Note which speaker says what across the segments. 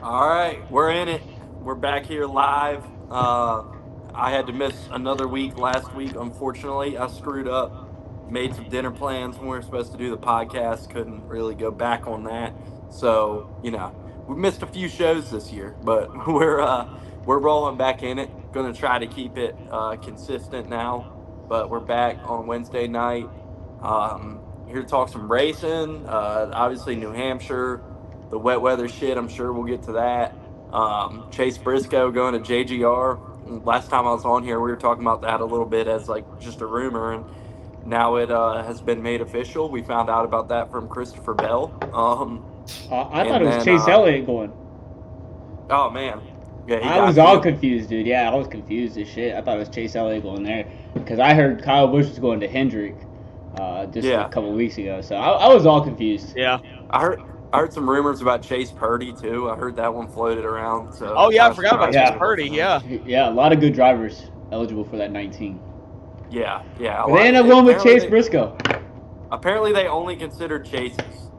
Speaker 1: All right, we're in it. We're back here live. I had to miss another week last week. Unfortunately, I screwed up. Made some dinner plans when we were supposed to do the podcast. Couldn't really go back on that. So we missed a few shows this year, but we're rolling back in it. Going to try to keep it consistent now. But we're back on Wednesday night. Here to talk some racing. Obviously, New Hampshire, the wet weather shit. I'm sure we'll get to that. Chase Briscoe going to JGR. Last time I was on here, we were talking about that a little bit as like just a rumor, and now it has been made official. We found out about that from Christopher Bell.
Speaker 2: I thought
Speaker 1: And
Speaker 2: it was
Speaker 1: then,
Speaker 2: Chase Elliott going.
Speaker 1: oh man, yeah, he
Speaker 2: I
Speaker 1: got
Speaker 2: was all
Speaker 1: killed.
Speaker 2: confused, dude. Yeah, I was confused as shit. I thought it was Chase Elliott going there because I heard Kyle Busch was going to Hendrick just a
Speaker 1: Yeah,
Speaker 2: couple weeks ago. So I was all confused.
Speaker 3: Yeah.
Speaker 1: I heard. I heard some rumors about Chase Purdy too. I heard that one floated around. So
Speaker 3: Oh yeah, I
Speaker 1: kind of
Speaker 3: forgot about
Speaker 1: surprised
Speaker 3: Chase
Speaker 2: Yeah.
Speaker 1: me it
Speaker 3: Purdy.
Speaker 1: wasn't him.
Speaker 3: Yeah.
Speaker 2: Yeah, a lot of good drivers eligible for that 19.
Speaker 1: Yeah, yeah.
Speaker 2: But they ended up going with
Speaker 1: Apparently
Speaker 2: Chase Briscoe.
Speaker 1: apparently they only considered Chases.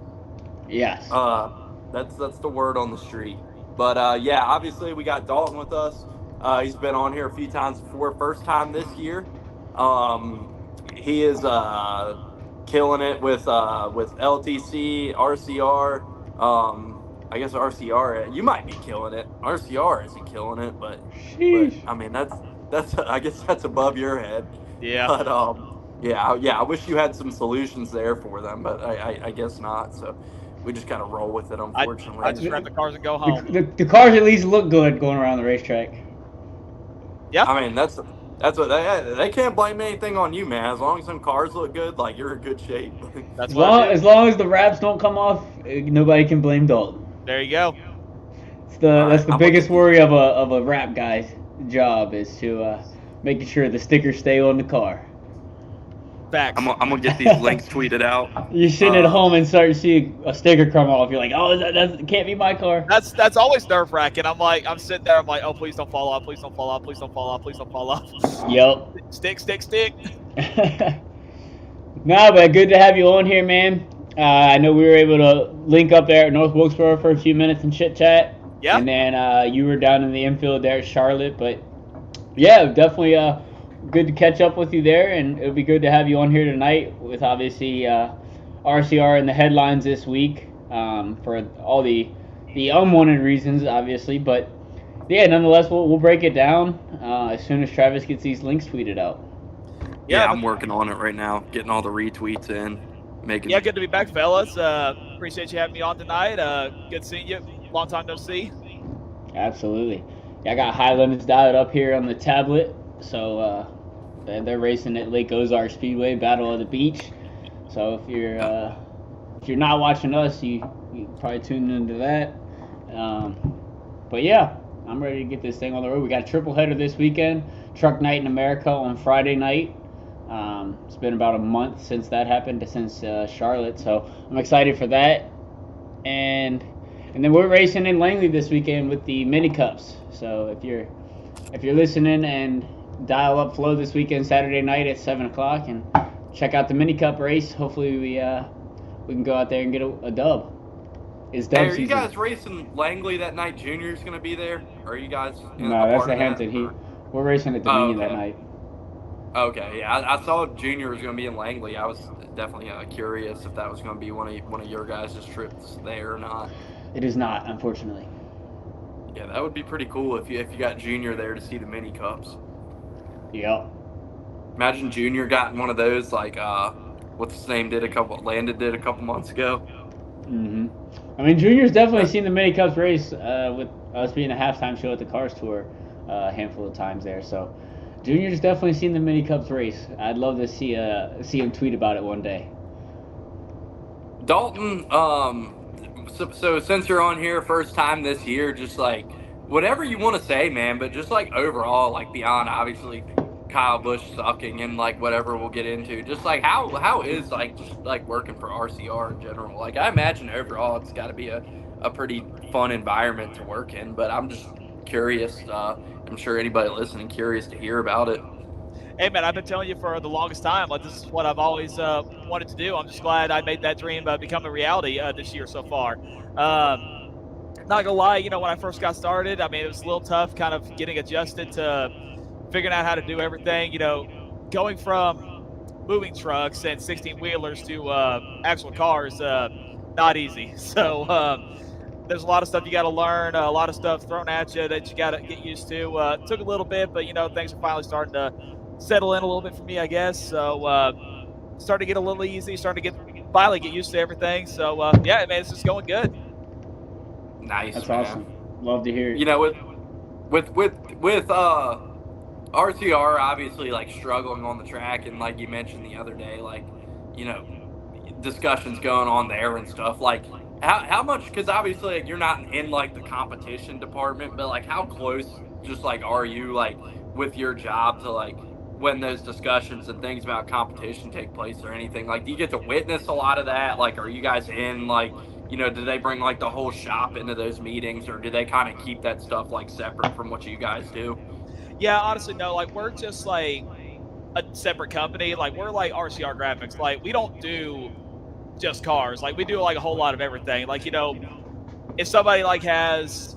Speaker 2: Yes.
Speaker 1: That's the word on the street. But yeah, obviously we got Dalton with us. He's been on here a few times before. First time this year. He is killing it with LTC, RCR. I guess RCR. You might be killing it. RCR isn't killing it, but
Speaker 2: Sheesh.
Speaker 1: I mean that's I guess that's above your head.
Speaker 3: Yeah.
Speaker 1: But yeah. I wish you had some solutions there for them, but I guess not. So we just gotta roll with it, unfortunately.
Speaker 3: I just grab the cars and go home.
Speaker 2: The cars at least look good going around the racetrack.
Speaker 3: Yeah.
Speaker 1: I mean, that's what they can't blame anything on you, man. As long as some cars look good, like you're in good shape.
Speaker 3: That's
Speaker 2: As
Speaker 3: what
Speaker 2: long,
Speaker 3: I do.
Speaker 2: as long as the wraps don't come off, nobody can blame Dalton.
Speaker 3: There you go.
Speaker 2: That's the
Speaker 1: I'm
Speaker 2: biggest
Speaker 1: looking-
Speaker 2: worry of a wrap guy's job is to making sure the stickers stay on the car.
Speaker 3: Facts.
Speaker 1: I'm gonna get these links tweeted out.
Speaker 2: You're sitting at home and start to see a sticker come off. You're like, oh, that can't be my car.
Speaker 3: That's always nerve wracking. I'm sitting there. I'm like, oh, please don't fall off. Please don't fall off. Please don't fall off. Please don't fall off.
Speaker 2: Yep.
Speaker 3: Stick.
Speaker 2: No, but good to have you on here, man. I know we were able to link up there at North Wilkesboro for a few minutes and chit chat.
Speaker 3: Yeah.
Speaker 2: And then you were down in the infield there at Charlotte. But yeah, definitely good to catch up with you there. And it'll be good to have you on here tonight with obviously RCR in the headlines this week for all the unwanted reasons, obviously. But yeah, nonetheless, we'll break it down as soon as Travis gets these links tweeted out.
Speaker 1: Yeah,
Speaker 3: Yeah,
Speaker 1: I'm working on it right now, getting all the retweets in, making.
Speaker 3: Yeah, good to be back, fellas. Appreciate you having me on tonight. Good seeing you. Long time no see.
Speaker 2: Absolutely. Yeah, I got Highlanders dialed up here on the tablet. So they're racing at Lake Ozark Speedway, Battle of the Beach. So if you're not watching us, you probably tune into that. But yeah, I'm ready to get this thing on the road. We got a triple header this weekend. Truck Night in America on Friday night. It's been about a month since that happened, since Charlotte. So I'm excited for that. And then we're racing in Langley this weekend with the mini cups. So if you're listening and dial up Flow this weekend, Saturday night at 7:00, and check out the mini cup race. Hopefully we can go out there and get a dub. It's dub
Speaker 1: Hey, are
Speaker 2: season.
Speaker 1: you guys racing Langley that night? Junior's gonna be there. Are you guys?
Speaker 2: No, that's the Hampton. We're racing at Dominion that
Speaker 1: okay.
Speaker 2: night.
Speaker 1: Okay, yeah, I saw Junior was gonna be in Langley. I was definitely curious if that was gonna be one of your guys' trips there or not.
Speaker 2: It is not, unfortunately.
Speaker 1: Yeah, that would be pretty cool if you got Junior there to see the mini cups.
Speaker 2: Yep.
Speaker 1: Imagine Junior got in one of those like what's his name Landon did a couple months ago.
Speaker 2: Mm-hmm. I mean, Junior's definitely seen the mini cups race with us being a halftime show at the Cars Tour a handful of times there. So Junior's definitely seen the mini cups race. I'd love to see him tweet about it one day.
Speaker 1: Dalton, so since you're on here first time this year, just like whatever you want to say, man, but just like overall, like beyond obviously Kyle Busch sucking and like whatever we'll get into, just like how is like just like working for RCR in general? Like I imagine overall it's got to be a pretty fun environment to work in, but I'm just curious. I'm sure anybody listening curious to hear about it.
Speaker 3: Hey, man, I've been telling you for the longest time, like, this is what I've always wanted to do. I'm just glad I made that dream become a reality this year so far. Not not gonna lie, when I first got started, I mean, it was a little tough kind of getting adjusted to figuring out how to do everything. Going from moving trucks and 16-wheelers to actual cars, not easy. So there's a lot of stuff you got to learn, a lot of stuff thrown at you that you got to get used to. It took a little bit, but things are finally starting to settle in a little bit for me, I guess. So starting to get a little easy, starting to finally get used to everything. So yeah, man, it's just going good.
Speaker 1: Nice.
Speaker 2: That's
Speaker 1: man.
Speaker 2: awesome. Love to hear it.
Speaker 1: With RCR obviously like struggling on the track, and like you mentioned the other day, like discussions going on there and stuff. Like how much? Because obviously like, you're not in like the competition department, but like how close just like are you like with your job to like when those discussions and things about competition take place or anything? Like, do you get to witness a lot of that? Like, are you guys in like do they bring like the whole shop into those meetings, or do they kind of keep that stuff like separate from what you guys do?
Speaker 3: Yeah, honestly, no. Like, we're just like a separate company. Like, we're like RCR Graphics. Like, we don't do just cars. Like, we do like a whole lot of everything. Like, if somebody like has,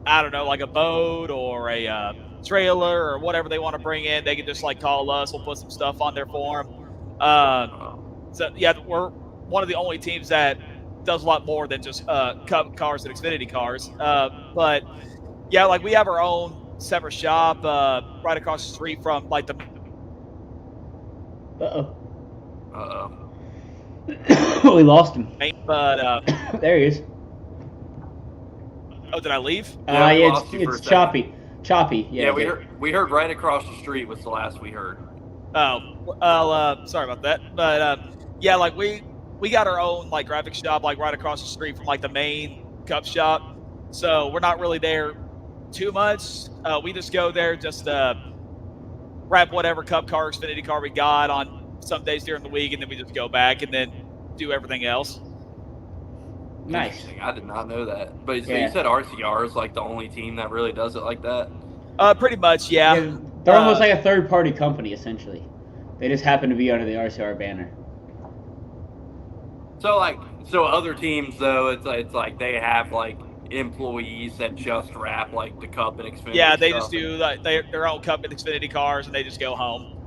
Speaker 3: I don't know, like a boat or a trailer or whatever they want to bring in, they can just like call us. We'll put some stuff on there for them. So yeah, we're one of the only teams that does a lot more than just Cup cars and Xfinity cars. But yeah, like we have our own separate shop right across the street from like the.
Speaker 2: We lost him.
Speaker 3: But
Speaker 2: there he is.
Speaker 3: Oh, did I leave?
Speaker 2: Yeah, it's choppy. Choppy.
Speaker 1: Yeah, we heard right across the street was the last we heard.
Speaker 3: Oh, well, sorry about that. But yeah, like we got our own like graphics shop like right across the street from like the main Cup shop, so we're not really there too much. We just go there just wrap whatever Cup car, Xfinity car we got on some days during the week, and then we just go back and then do everything else.
Speaker 2: Nice.
Speaker 1: I did not know that. But so you said RCR is like the only team that really does it like that?
Speaker 3: Pretty much, yeah.
Speaker 2: They're almost like a third-party company, essentially. They just happen to be under the RCR banner.
Speaker 1: So other teams though, it's like they have like employees that just wrap like the Cup and Xfinity.
Speaker 3: Yeah, they just do like their own Cup and Xfinity cars, and they just go home.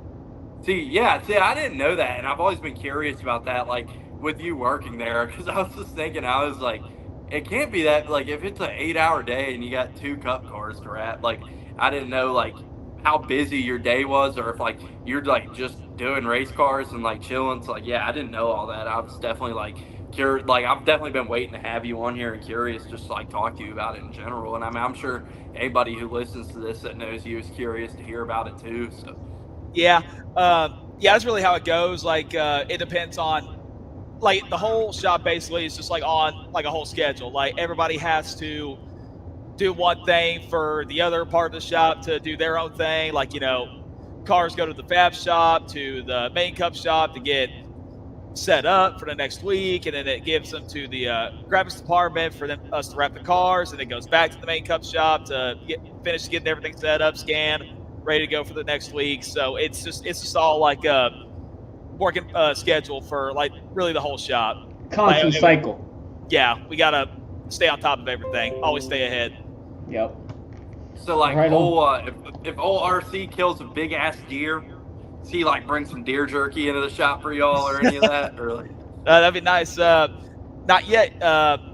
Speaker 1: See, I didn't know that, and I've always been curious about that. Like with you working there, because I was just thinking, I was like, it can't be that like if it's an 8-hour day and you got 2 Cup cars to wrap. Like I didn't know like how busy your day was, or if like you're like just doing race cars and like chilling. So like, yeah, I didn't know all that. I was definitely like curious. Like I've definitely been waiting to have you on here and curious, just to, like talk to you about it in general. And I mean, I'm sure anybody who listens to this that knows you is curious to hear about it too. So
Speaker 3: yeah, that's really how it goes. Like it depends on like the whole shop basically is just like on like a whole schedule. Like everybody has to do one thing for the other part of the shop to do their own thing. Like, cars go to the fab shop, to the main Cup shop to get set up for the next week, and then it gives them to the graphics department for us to wrap the cars, and it goes back to the main Cup shop to finish getting everything set up, scanned, ready to go for the next week. So it's just all like a working schedule for like really the whole shop.
Speaker 2: Constant cycle.
Speaker 3: Yeah, we gotta stay on top of everything. Always stay ahead.
Speaker 2: Yep.
Speaker 1: So like, if old RC kills a big ass deer, does he like bring some deer jerky into the shop for y'all or any of that? Or like,
Speaker 3: that'd be nice. Not yet.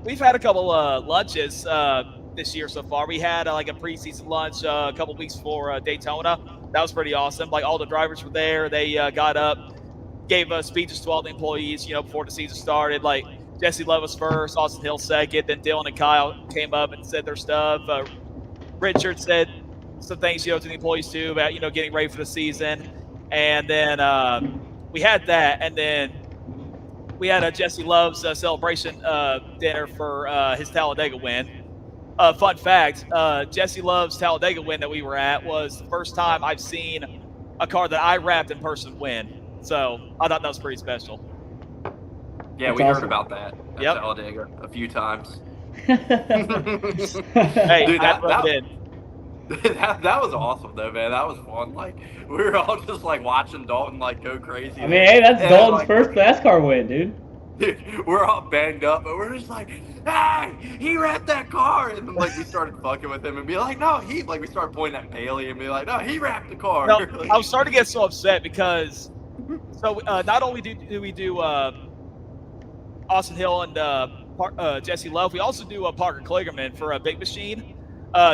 Speaker 3: We've had a couple lunches this year so far. We had like a preseason lunch a couple weeks before Daytona. That was pretty awesome. Like all the drivers were there. They got up, gave speeches to all the employees, before the season started. Like Jesse Love was first, Austin Hill second, then Dylan and Kyle came up and said their stuff. Richard said some things, to the employees too about, getting ready for the season. And then we had that, and then we had a Jesse Love's celebration dinner for his Talladega win. Fun fact, Jesse Love's Talladega win that we were at was the first time I've seen a car that I wrapped in person win. So I thought that was pretty special.
Speaker 1: Yeah,
Speaker 2: That's
Speaker 1: we
Speaker 2: awesome.
Speaker 1: heard about that at Talladega a few times.
Speaker 3: Hey,
Speaker 1: dude, that was awesome though, man. That was fun. Like we were all just like watching Dalton like go crazy.
Speaker 2: I mean, hey, that's Dalton's first NASCAR win, dude.
Speaker 1: Dude, we're all banged up, but we're just like, hey, he wrecked that car. And then, like, we started fucking with him and be like, no, we started pointing at Bailey and be like, no, he wrecked the car.
Speaker 3: No,
Speaker 1: Like,
Speaker 3: I was starting to get so upset because not only do we do Austin Hill and Jesse Love, we also do Parker Kligerman for a Big Machine.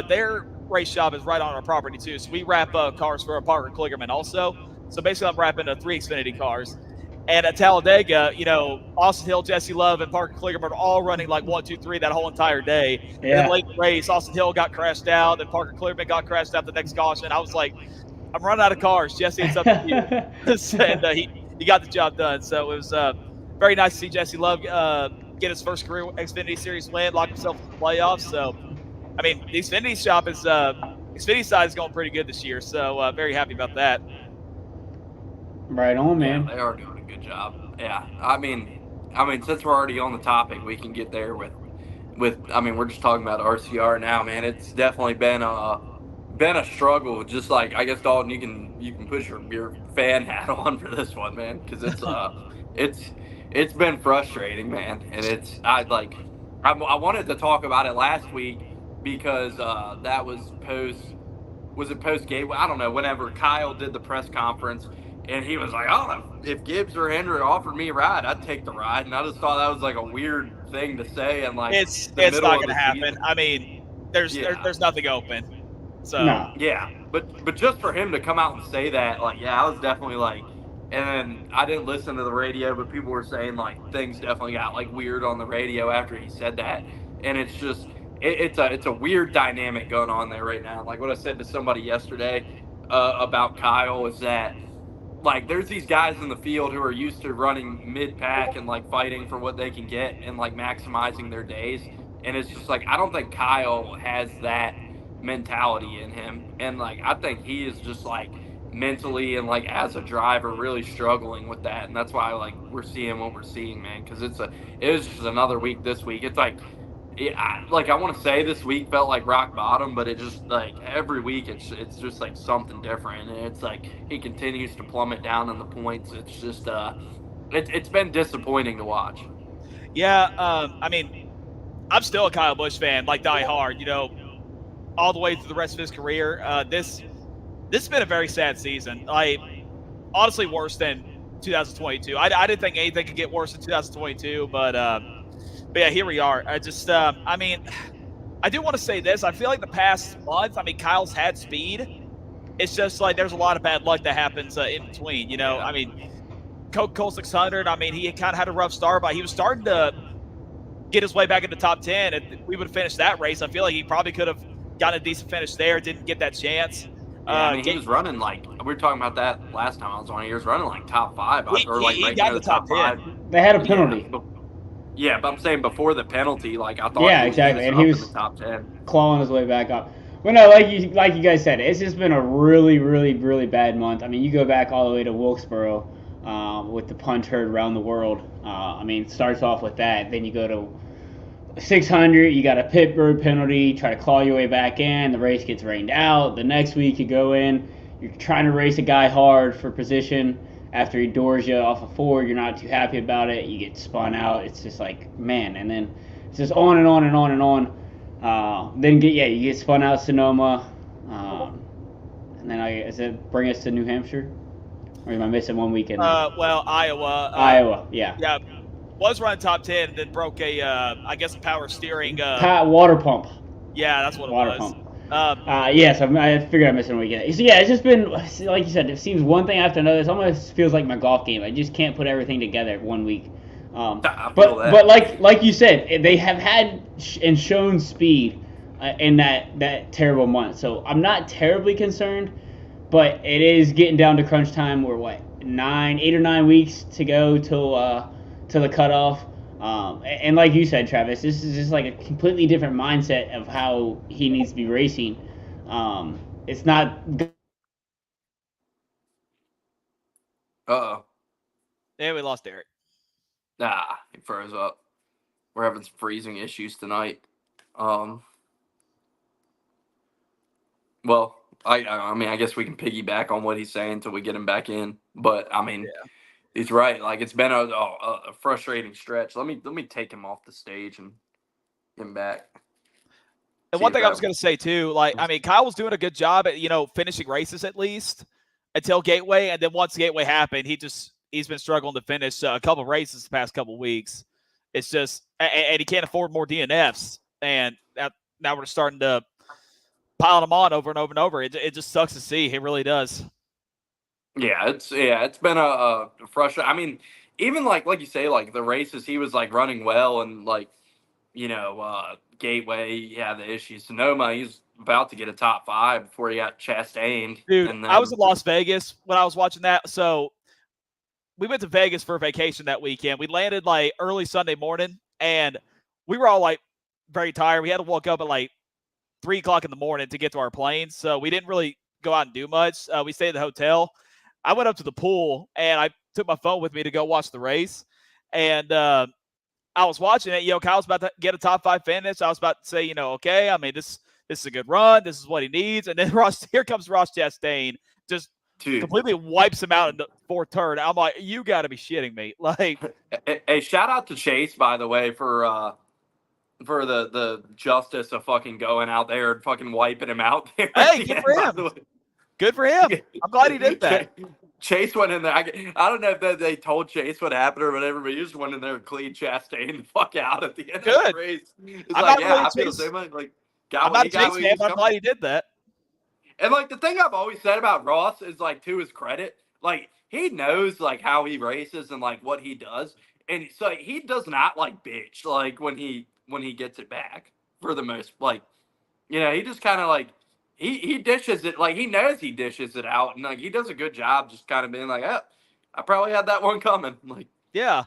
Speaker 3: Their race shop is right on our property too, so we wrap cars for Parker Kligerman also. So basically, I'm wrapping 3 Xfinity cars. And at Talladega, Austin Hill, Jesse Love, and Parker Kligerman are all running like 1, 2, 3 that whole entire day.
Speaker 2: Yeah.
Speaker 3: And then late in the race, Austin Hill got crashed out, and Parker Kligerman got crashed out the next caution. I was like, I'm running out of cars. Jesse, it's up to you. And he got the job done. So it was very nice to see Jesse Love get his first career Xfinity Series win, lock himself in the playoffs. So, I mean, the Xfinity shop Xfinity side is going pretty good this year. So very happy about that.
Speaker 2: Right on, man.
Speaker 1: Yeah, they are doing a good job. Yeah, I mean, since we're already on the topic, we can get there with. I mean, we're just talking about RCR now, man. It's definitely been a struggle. Just like, I guess, Dalton, you can put your fan hat on for this one, man, because it's been frustrating, man. And I wanted to talk about it last week because that was post game? I don't know. Whenever Kyle did the press conference, and he was like, "Oh, if Gibbs or Hendrick offered me a ride, I'd take the ride." And I just thought that was like a weird thing to say, and like
Speaker 3: it's
Speaker 1: middle
Speaker 3: not
Speaker 1: of
Speaker 3: going to
Speaker 1: the
Speaker 3: happen.
Speaker 1: season.
Speaker 3: I mean, there's nothing open. So
Speaker 2: No.
Speaker 1: Yeah, but just for him to come out and say that, like, yeah, I was definitely like, and then I didn't listen to the radio, but people were saying like things definitely got like weird on the radio after he said that, and it's just it's a weird dynamic going on there right now. Like what I said to somebody yesterday about Kyle is that like there's these guys in the field who are used to running mid pack and like fighting for what they can get and like maximizing their days, and it's just like I don't think Kyle has that mentality in him, and like I think he is just like mentally and like as a driver really struggling with that, and that's why like we're seeing what we're seeing, man, because it was just another week this week. It's like I want to say this week felt like rock bottom, but it just like every week it's just like something different, and it's like he continues to plummet down in the points. It's just it's been disappointing to watch.
Speaker 3: yeah, I mean, I'm still a Kyle Busch fan, like die hard. All the way through the rest of his career. This has been a very sad season. Like honestly, worse than 2022. I didn't think anything could get worse in 2022, but yeah, here we are. I mean, I do want to say this. I feel like the past month, I mean, Kyle's had speed. It's just like there's a lot of bad luck that happens in between. I mean, Cole 600. I mean, he kind of had a rough start, but he was starting to get his way back in the top 10. If we would have finished that race, I feel like he probably could have gotten a decent finish there. Didn't get that chance.
Speaker 1: Yeah, I mean, he was running like we were talking about that last time I was on. He was running like top 5, or like right near the top 5.
Speaker 2: They had a penalty.
Speaker 1: Yeah, but I'm saying before the penalty, like I thought.
Speaker 2: Yeah, exactly, and he was
Speaker 1: in the top 10,
Speaker 2: clawing his way back up. Well, no, like you guys said, it's just been a really, really, really bad month. I mean, you go back all the way to Wilkesboro with the punch heard around the world. I mean, it starts off with that. Then you go to 600, you got a pit road penalty, try to claw your way back in. The race gets rained out. The next week you go in, you're trying to race a guy hard for position. After he doors you off a Ford, you're not too happy about it. You get spun out. It's just like, man. And then it's just on and on and on and on. Then you get spun out Sonoma. And then does it bring us to New Hampshire? Or am I missing one weekend?
Speaker 3: Well, Iowa.
Speaker 2: Iowa, yeah.
Speaker 3: Yeah, was running top 10, then broke a power steering.
Speaker 2: Water pump.
Speaker 3: Yeah, that's what it
Speaker 2: water
Speaker 3: was.
Speaker 2: Pump.
Speaker 3: Yes,
Speaker 2: I figured I missed one weekend. So yeah, it's just been, like you said, it seems one thing after another. It almost feels like my golf game. I just can't put everything together one week. But like you said, they have had and shown speed in that terrible month. So I'm not terribly concerned, but it is getting down to crunch time. We're 8 or 9 weeks to go till the cutoff. And like you said, Travis, this is just like a completely different mindset of how he needs to be racing. It's not.
Speaker 1: Uh-oh.
Speaker 3: Yeah, we lost Eric.
Speaker 1: He froze up. We're having some freezing issues tonight. Well, I mean, I guess we can piggyback on what he's saying until we get him back in. But I mean, He's right. Like it's been a frustrating stretch. Let me take him off the stage and get him back.
Speaker 3: And
Speaker 1: See
Speaker 3: one
Speaker 1: if
Speaker 3: thing I
Speaker 1: that.
Speaker 3: was going to say too, like I mean, Kyle was doing a good job at finishing races at least until Gateway, and then once Gateway happened, he's been struggling to finish a couple of races the past couple of weeks. It's just, and he can't afford more DNFs, and now we're starting to pile them on over and over and over. It just sucks to see. It really does.
Speaker 1: It's been a frustrating. I mean, even like you say, like the races he was like running well, and like Gateway, yeah, the issues. Sonoma, he's about to get a top 5 before he got chastained.
Speaker 3: Dude,
Speaker 1: And
Speaker 3: I was
Speaker 1: then
Speaker 3: in Las Vegas when I was watching that. So we went to Vegas for a vacation that weekend. We landed like early Sunday morning, and we were all like very tired. We had to wake up at like 3:00 in the morning to get to our plane, so we didn't really go out and do much. We stayed at the hotel. I went up to the pool and I took my phone with me to go watch the race, and I was watching it. Kyle's about to get a top 5 finish. I was about to say, okay, I mean this is a good run. This is what he needs, and then here comes Ross Chastain, just
Speaker 1: dude,
Speaker 3: completely wipes him out in the 4th turn. I'm like, you got to be shitting me! Like,
Speaker 1: hey, shout out to Chase, by the way, for the justice of fucking going out there and fucking wiping him out there.
Speaker 3: hey, good for him. Good for him. I'm glad he did that.
Speaker 1: Chase went in there. I don't know if they told Chase what happened or whatever, but he just went in there and clean Chastain the fuck out at the end of the race. It's
Speaker 3: I'm
Speaker 1: like,
Speaker 3: not
Speaker 1: yeah,
Speaker 3: really
Speaker 1: I feel
Speaker 3: Chase.
Speaker 1: the same way. Like,
Speaker 3: I'm not a Chase fan, but I'm glad he did that.
Speaker 1: And like the thing I've always said about Ross is like, to his credit, like he knows like how he races and like what he does, and so he does not like bitch like when he gets it back for the most, like, he just kind of like he dishes it, like he knows he dishes it out, and like he does a good job just kind of being like, oh, I probably had that one coming, like,
Speaker 3: yeah.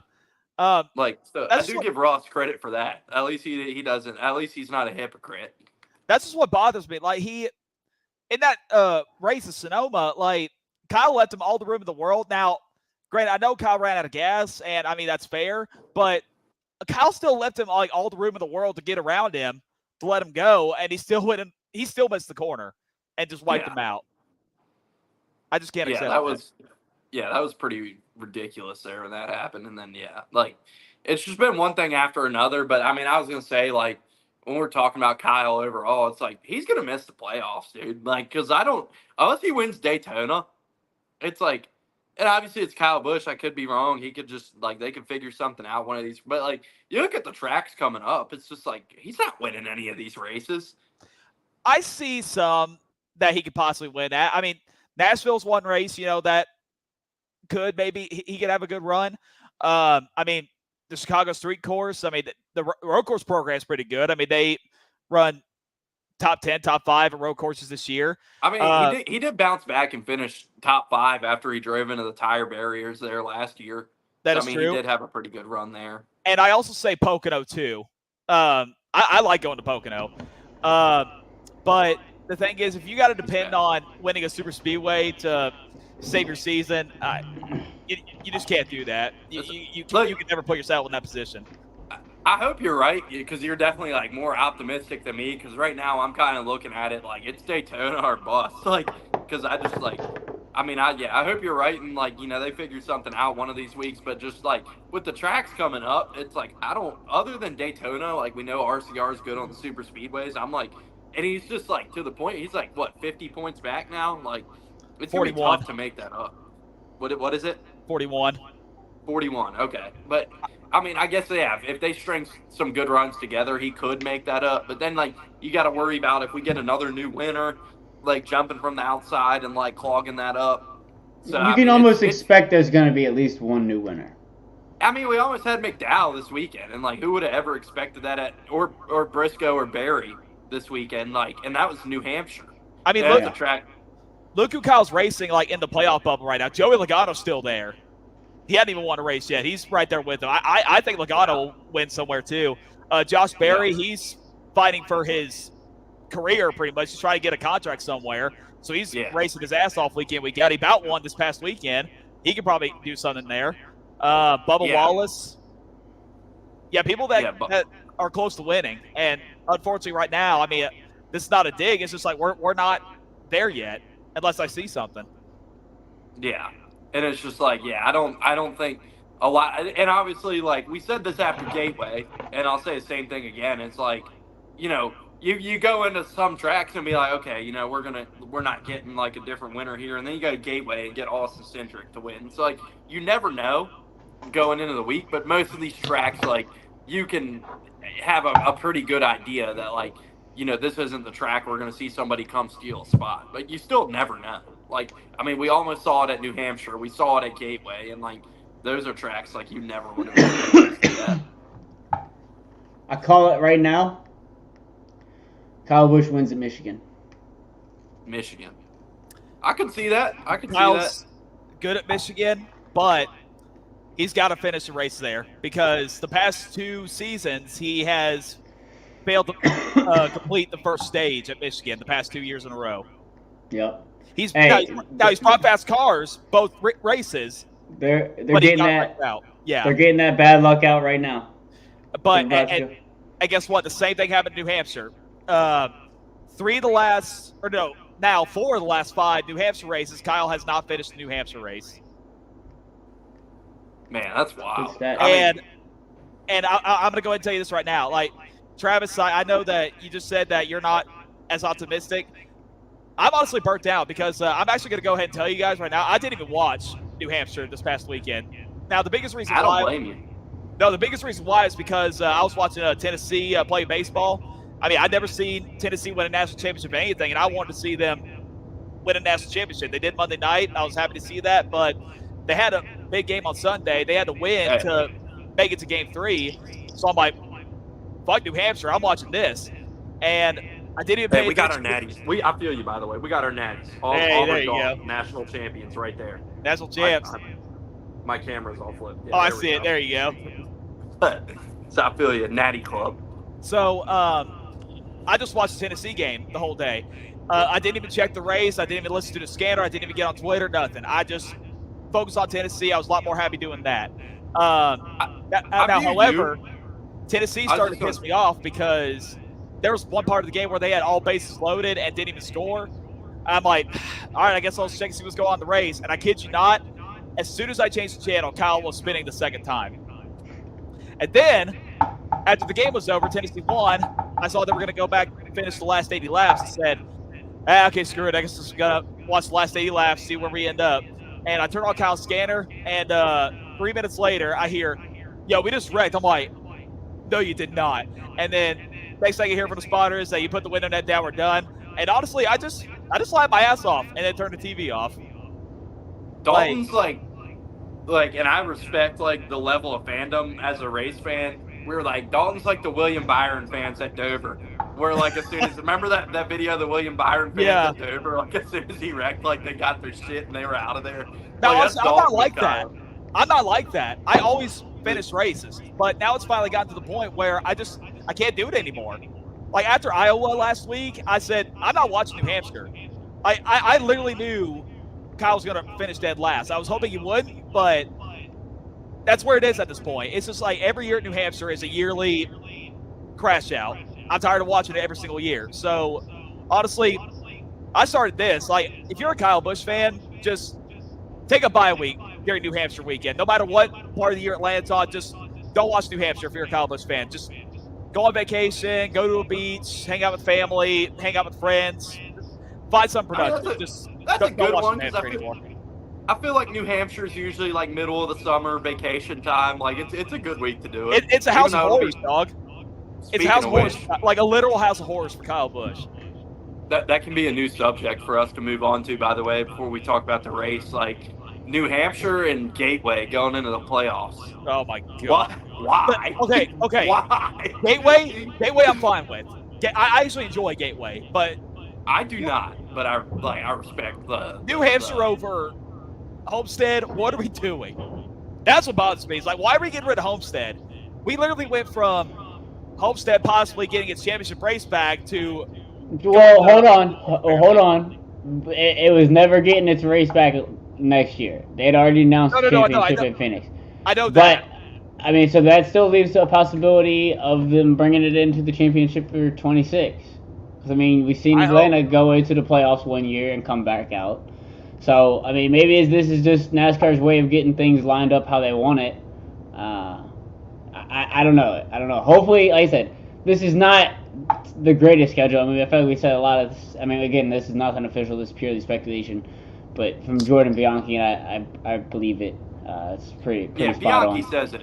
Speaker 1: Like, so I do give Ross credit for that. At least he doesn't. At least he's not a hypocrite.
Speaker 3: That's just what bothers me. Like in that race of Sonoma, like Kyle left him all the room in the world. Now, granted, I know Kyle ran out of gas, and I mean that's fair, but Kyle still left him like all the room in the world to get around him to let him go, and he still missed the corner and just wiped him out. I just can't accept
Speaker 1: that was pretty ridiculous there when that happened. And then like it's just been one thing after another. But I mean, I was gonna say, like, when we're talking about Kyle overall, it's like he's gonna miss the playoffs, dude. Like, because unless he wins Daytona, it's like, and obviously it's Kyle Busch. I could be wrong. He could just like they could figure something out one of these. But like you look at the tracks coming up, it's just like he's not winning any of these races.
Speaker 3: I see some that he could possibly win at. I mean, Nashville's one race, that could maybe he could have a good run. I mean, the Chicago Street Course, I mean, the road course program is pretty good. I mean, they run top 10, top 5 at road courses this year.
Speaker 1: I mean, he did bounce back and finish top 5 after he drove into the tire barriers there last year.
Speaker 3: That is true.
Speaker 1: He did have a pretty good run there.
Speaker 3: And I also say Pocono too. I like going to Pocono. But the thing is, if you got to depend on winning a super speedway to save your season, you just can't do that. You can never put yourself in that position.
Speaker 1: I hope you're right, because you're definitely like more optimistic than me. Because right now I'm kind of looking at it like it's Daytona or bust. Like, because I just like, I mean, I hope you're right, and like they figure something out one of these weeks. But just like with the tracks coming up, it's like other than Daytona, like we know RCR is good on the super speedways. I'm like, and he's just like to the point. He's like 50 points back now. Like it's gonna be tough to make that up. What is it?
Speaker 3: 41.
Speaker 1: 41. Okay, but I mean, I guess if they string some good runs together, he could make that up. But then like you got to worry about if we get another new winner, like jumping from the outside and like clogging that up.
Speaker 2: So you can almost expect there's going to be at least one new winner.
Speaker 1: I mean, we almost had McDowell this weekend, and like who would have ever expected that or Briscoe or Barry this weekend? Like, and that was New Hampshire.
Speaker 3: I mean, look at the track. Look who Kyle's racing like in the playoff bubble right now. Joey Logano's still there. He hadn't even won a race yet. He's right there with him. I think Logano will win somewhere too. Josh Berry, he's fighting for his career pretty much. He's trying to get a contract somewhere. So he's racing his ass off weekend. He about won this past weekend. He could probably do something there. Bubba Wallace. Yeah, people that are close to winning. And unfortunately right now, I mean, this is not a dig. It's just like we're not there yet unless I see something.
Speaker 1: Yeah. And it's just like, yeah, I don't think a lot. And obviously, like we said this after Gateway, and I'll say the same thing again. It's like, you go into some tracks and be like, okay, we're not getting like a different winner here, and then you go to Gateway and get Austin Centric to win. So like, you never know going into the week, but most of these tracks, like you can have a pretty good idea that like, this isn't the track we're going to see somebody come steal a spot, but you still never know. Like, I mean, we almost saw it at New Hampshire. We saw it at Gateway, and like those are tracks like you never would have expected that.
Speaker 2: I call it right now. Kyle Busch wins at Michigan.
Speaker 1: Michigan. I could see that.
Speaker 3: Kyle's good at Michigan, but he's got to finish the race there because the past 2 seasons he has failed to complete the first stage at Michigan the past 2 years in a row.
Speaker 2: Yep.
Speaker 3: He's brought fast cars both races.
Speaker 2: They're getting that
Speaker 3: out. Yeah,
Speaker 2: they're getting that bad luck out right now.
Speaker 3: But and guess what? The same thing happened in New Hampshire. 4 of the last 5 New Hampshire races, Kyle has not finished the New Hampshire race.
Speaker 1: Man, that's wild.
Speaker 3: And I'm gonna go ahead and tell you this right now. Like Travis, I know that you just said that you're not as optimistic. I'm honestly burnt out because I'm actually going to go ahead and tell you guys right now, I didn't even watch New Hampshire this past weekend. Now, the biggest reason
Speaker 1: I don't blame you.
Speaker 3: No, the biggest reason why is because I was watching Tennessee play baseball. I mean, I'd never seen Tennessee win a national championship or anything, and I wanted to see them win a national championship. They did Monday night. I was happy to see that, but they had a big game on Sunday. They had to win to make it to Game 3. So I'm like, fuck New Hampshire. I'm watching this. And I didn't even pay
Speaker 1: we got our natties. I feel you, by the way. We got our natties. Auburn Dog, national champions right there.
Speaker 3: National champs.
Speaker 1: My camera's all flipped. Yeah,
Speaker 3: I see it. There you go.
Speaker 1: So I feel you. Natty Club.
Speaker 3: So I just watched the Tennessee game the whole day. I didn't even check the race. I didn't even listen to the scanner. I didn't even get on Twitter, nothing. I just focused on Tennessee. I was a lot more happy doing that. However, Tennessee started to piss me off because there was one part of the game where they had all bases loaded and didn't even score. I'm like, all right, I guess I'll check and see what's going on in the race. And I kid you not, as soon as I changed the channel, Kyle was spinning the second time. And then, after the game was over, Tennessee won. I saw they were going to go back and finish the last 80 laps. I said, okay, screw it. I guess I'm just going to watch the last 80 laps, see where we end up. And I turn on Kyle's scanner, and 3 minutes later, I hear, yo, we just wrecked. I'm like, no, you did not. And then next thing you hear from the spotters that you put the window net down, we're done. And honestly, I just laughed my ass off and then turned the TV off.
Speaker 1: Dalton's like, and I respect like the level of fandom as a race fan. We're like, Dalton's like the William Byron fans at Dover. Where like as soon as remember that video of the William Byron fans at Dover, like as soon as he wrecked, like they got their shit and they were out of there.
Speaker 3: No, I'm not like that. I'm not like that. I always finish races, but now it's finally gotten to the point where I can't do it anymore. Like after Iowa last week, I said I'm not watching New Hampshire. I literally knew Kyle was gonna finish dead last. I was hoping he wouldn't, but that's where it is at this point. It's just like every year at New Hampshire is a yearly crash out. I'm tired of watching it every single year. So honestly, I started this. Like if you're a Kyle Busch fan, just take a bye week during New Hampshire weekend. No matter what part of the year it lands on, just don't watch New Hampshire if you're a Kyle Busch fan. Just go on vacation, go to a beach, hang out with family, hang out with friends, find something productive.
Speaker 1: That's a good one because
Speaker 3: anymore.
Speaker 1: I feel like New Hampshire is usually like middle of the summer vacation time. Like it's a good week to do it.
Speaker 3: It's a house of horrors, dog. It's a house of horrors, like a literal house of horrors for Kyle Busch.
Speaker 1: That can be a new subject for us to move on to, by the way, before we talk about the race. Like New Hampshire and Gateway going into the playoffs.
Speaker 3: Oh my god!
Speaker 1: Why?
Speaker 3: Okay.
Speaker 1: Why?
Speaker 3: Gateway, I'm fine with. I actually enjoy Gateway, but
Speaker 1: I do not. But I respect the
Speaker 3: New Hampshire over Homestead. What are we doing? That's what bothers me. It's like, why are we getting rid of Homestead? We literally went from Homestead possibly getting its championship race back to.
Speaker 2: Well, hold on. It was never getting its race back next year. They had already announced the championship in Phoenix.
Speaker 3: I know that.
Speaker 2: But, I mean, so that still leaves a possibility of them bringing it into the championship for 26. I mean, we've seen Atlanta go into the playoffs one year and come back out. So, I mean, maybe this is just NASCAR's way of getting things lined up how they want it. I don't know. I don't know. Hopefully, like I said, this is not the greatest schedule. I mean, I feel like we said a lot of this. I mean, again, this is nothing official. This is purely speculation. But from Jordan Bianchi, I believe it. It's pretty spot
Speaker 1: Bianchi
Speaker 2: on.
Speaker 1: says it.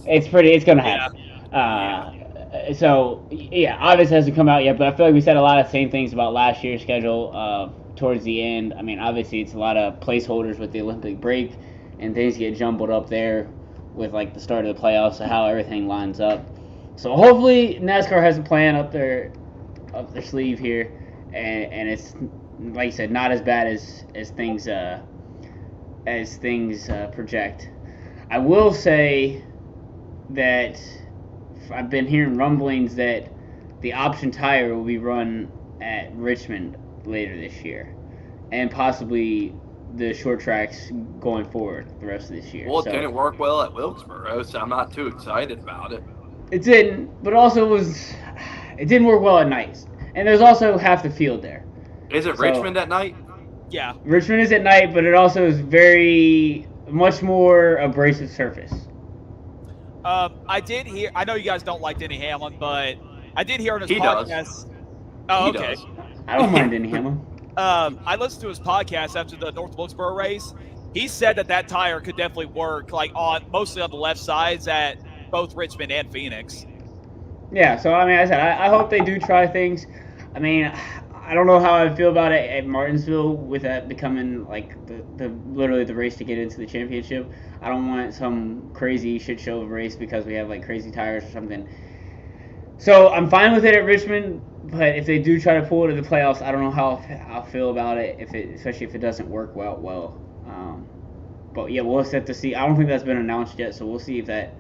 Speaker 2: It's going to happen. So, yeah, obviously hasn't come out yet, but I feel like we said a lot of same things about last year's schedule towards the end. I mean, obviously it's a lot of placeholders with the Olympic break, and things get jumbled up there with, like, the start of the playoffs and how everything lines up. So hopefully NASCAR has a plan up their sleeve here, and it's, like I said, not as bad as things project. I will say that I've been hearing rumblings that the option tire will be run at Richmond later this year, and possibly the short tracks going forward the rest of this year.
Speaker 1: Well, it didn't work well at Wilkesboro, so I'm not too excited about it.
Speaker 2: It didn't, but also it didn't work well at nights, and there's also half the field there.
Speaker 1: Is it Richmond at night?
Speaker 3: Yeah.
Speaker 2: Richmond is at night, but it also is very much more abrasive surface.
Speaker 3: I did hear. I know you guys don't like Denny Hamlin, but I did hear on his podcast.
Speaker 1: Does.
Speaker 3: Oh,
Speaker 1: he
Speaker 3: okay.
Speaker 1: Does.
Speaker 2: I don't mind Denny Hamlin.
Speaker 3: I listened to his podcast after the North Wilkesboro race. He said that tire could definitely work, like mostly on the left sides at both Richmond and Phoenix.
Speaker 2: Yeah. So I mean, I said I hope they do try things. I mean, I don't know how I feel about it at Martinsville with that becoming like the literally the race to get into the championship. I don't want some crazy shit show of race because we have like crazy tires or something. So I'm fine with it at Richmond, but if they do try to pull it to the playoffs, I don't know how I'll feel about it. Especially if it doesn't work well. But yeah, we'll have to see. I don't think that's been announced yet, so we'll see if that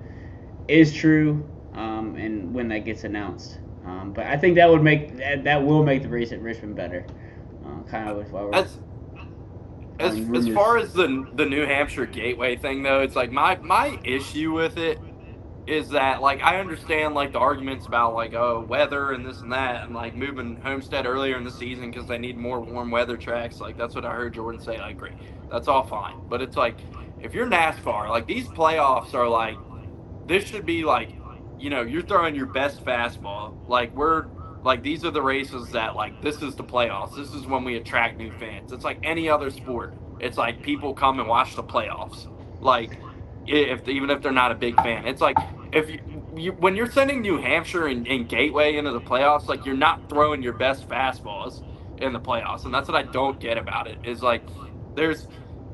Speaker 2: is true and when that gets announced. But I think that will make the race at Richmond better. Kind of why we're
Speaker 1: as far as the New Hampshire Gateway thing, though, it's like my issue with it is that, like, I understand, like, the arguments about, like, weather and this and that, and, like, moving Homestead earlier in the season because they need more warm weather tracks. Like, that's what I heard Jordan say. I agree. That's all fine. But it's like, if you're NASCAR, like, these playoffs are, like, this should be, like, you know, you're throwing your best fastball. Like, these are the races that, like, this is the playoffs. This is when we attract new fans. It's like any other sport. It's like people come and watch the playoffs. Like, even if they're not a big fan. It's like, if when you're sending New Hampshire and Gateway into the playoffs, like, you're not throwing your best fastballs in the playoffs. And that's what I don't get about it, is, like, there's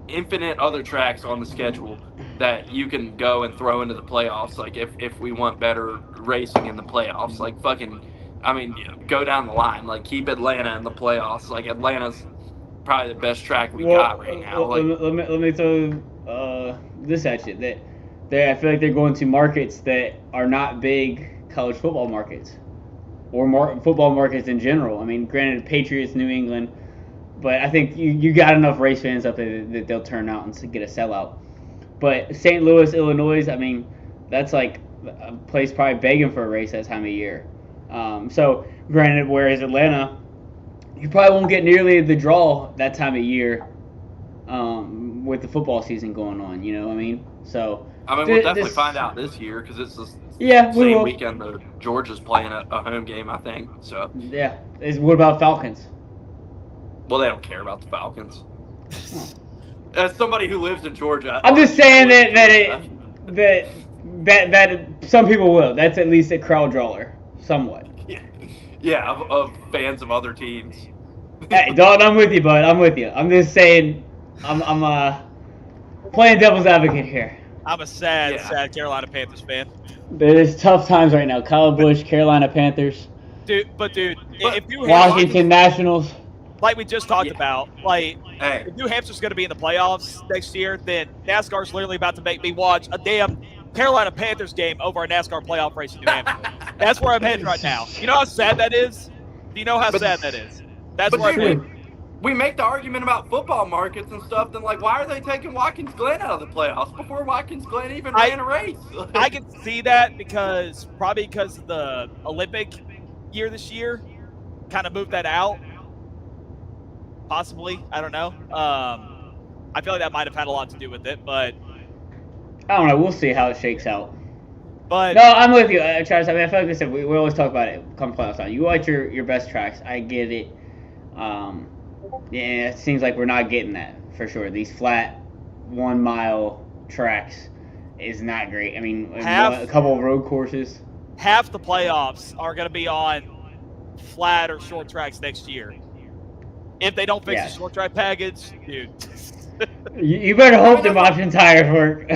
Speaker 1: infinite other tracks on the schedule that you can go and throw into the playoffs. Like, if we want better racing in the playoffs, like, go down the line. Like, keep Atlanta in the playoffs. Like, Atlanta's probably the best track we got right now. Like,
Speaker 2: let me throw this at you. I feel like they're going to markets that are not big college football markets or football markets in general. I mean, granted, Patriots, New England, but I think you got enough race fans up there that they'll turn out and get a sellout. But St. Louis, Illinois, I mean, that's like a place probably begging for a race that time of year. So, granted, whereas Atlanta, you probably won't get nearly the draw that time of year with the football season going on, you know what I mean? So,
Speaker 1: I mean, we'll definitely find out this year because it's the same weekend that Georgia's playing a home game, I think. So
Speaker 2: yeah. What about Falcons?
Speaker 1: Well, they don't care about the Falcons. As somebody who lives in Georgia,
Speaker 2: I'm just saying that some people will. That's at least a crowd drawer, somewhat.
Speaker 1: Yeah, of fans of other teams.
Speaker 2: Hey, Dalton, I'm with you, bud. I'm with you. I'm just saying, I'm playing devil's advocate here.
Speaker 3: I'm a sad Carolina Panthers fan.
Speaker 2: There's tough times right now. Kyle Busch, Carolina Panthers.
Speaker 3: Dude, if New
Speaker 2: Washington Nationals.
Speaker 3: Like we just talked about, if New Hampshire's going to be in the playoffs next year, then NASCAR's literally about to make me watch a damn Carolina Panthers game over a NASCAR playoff race in New Hampshire. That's where I'm heading right now. You know how sad that is? Do you know how sad that is? That's where I'm heading.
Speaker 1: We make the argument about football markets and stuff, then, like, why are they taking Watkins Glen out of the playoffs before Watkins Glen even ran a race?
Speaker 3: I can see that probably because of the Olympic year this year kind of moved that out. Possibly. I don't know. I feel like that might have had a lot to do with it, but
Speaker 2: I don't know. We'll see how it shakes out.
Speaker 3: but
Speaker 2: No, I'm with you, Travis. I mean, I feel like I said we always talk about it come playoff time. You like your best tracks. I get it. Yeah, it seems like we're not getting that for sure. These flat 1 mile tracks is not great. I mean, a couple of road courses.
Speaker 3: half the playoffs are going to be on flat or short tracks next year. If they don't fix the short track package, dude.
Speaker 2: You better hope them option tires work.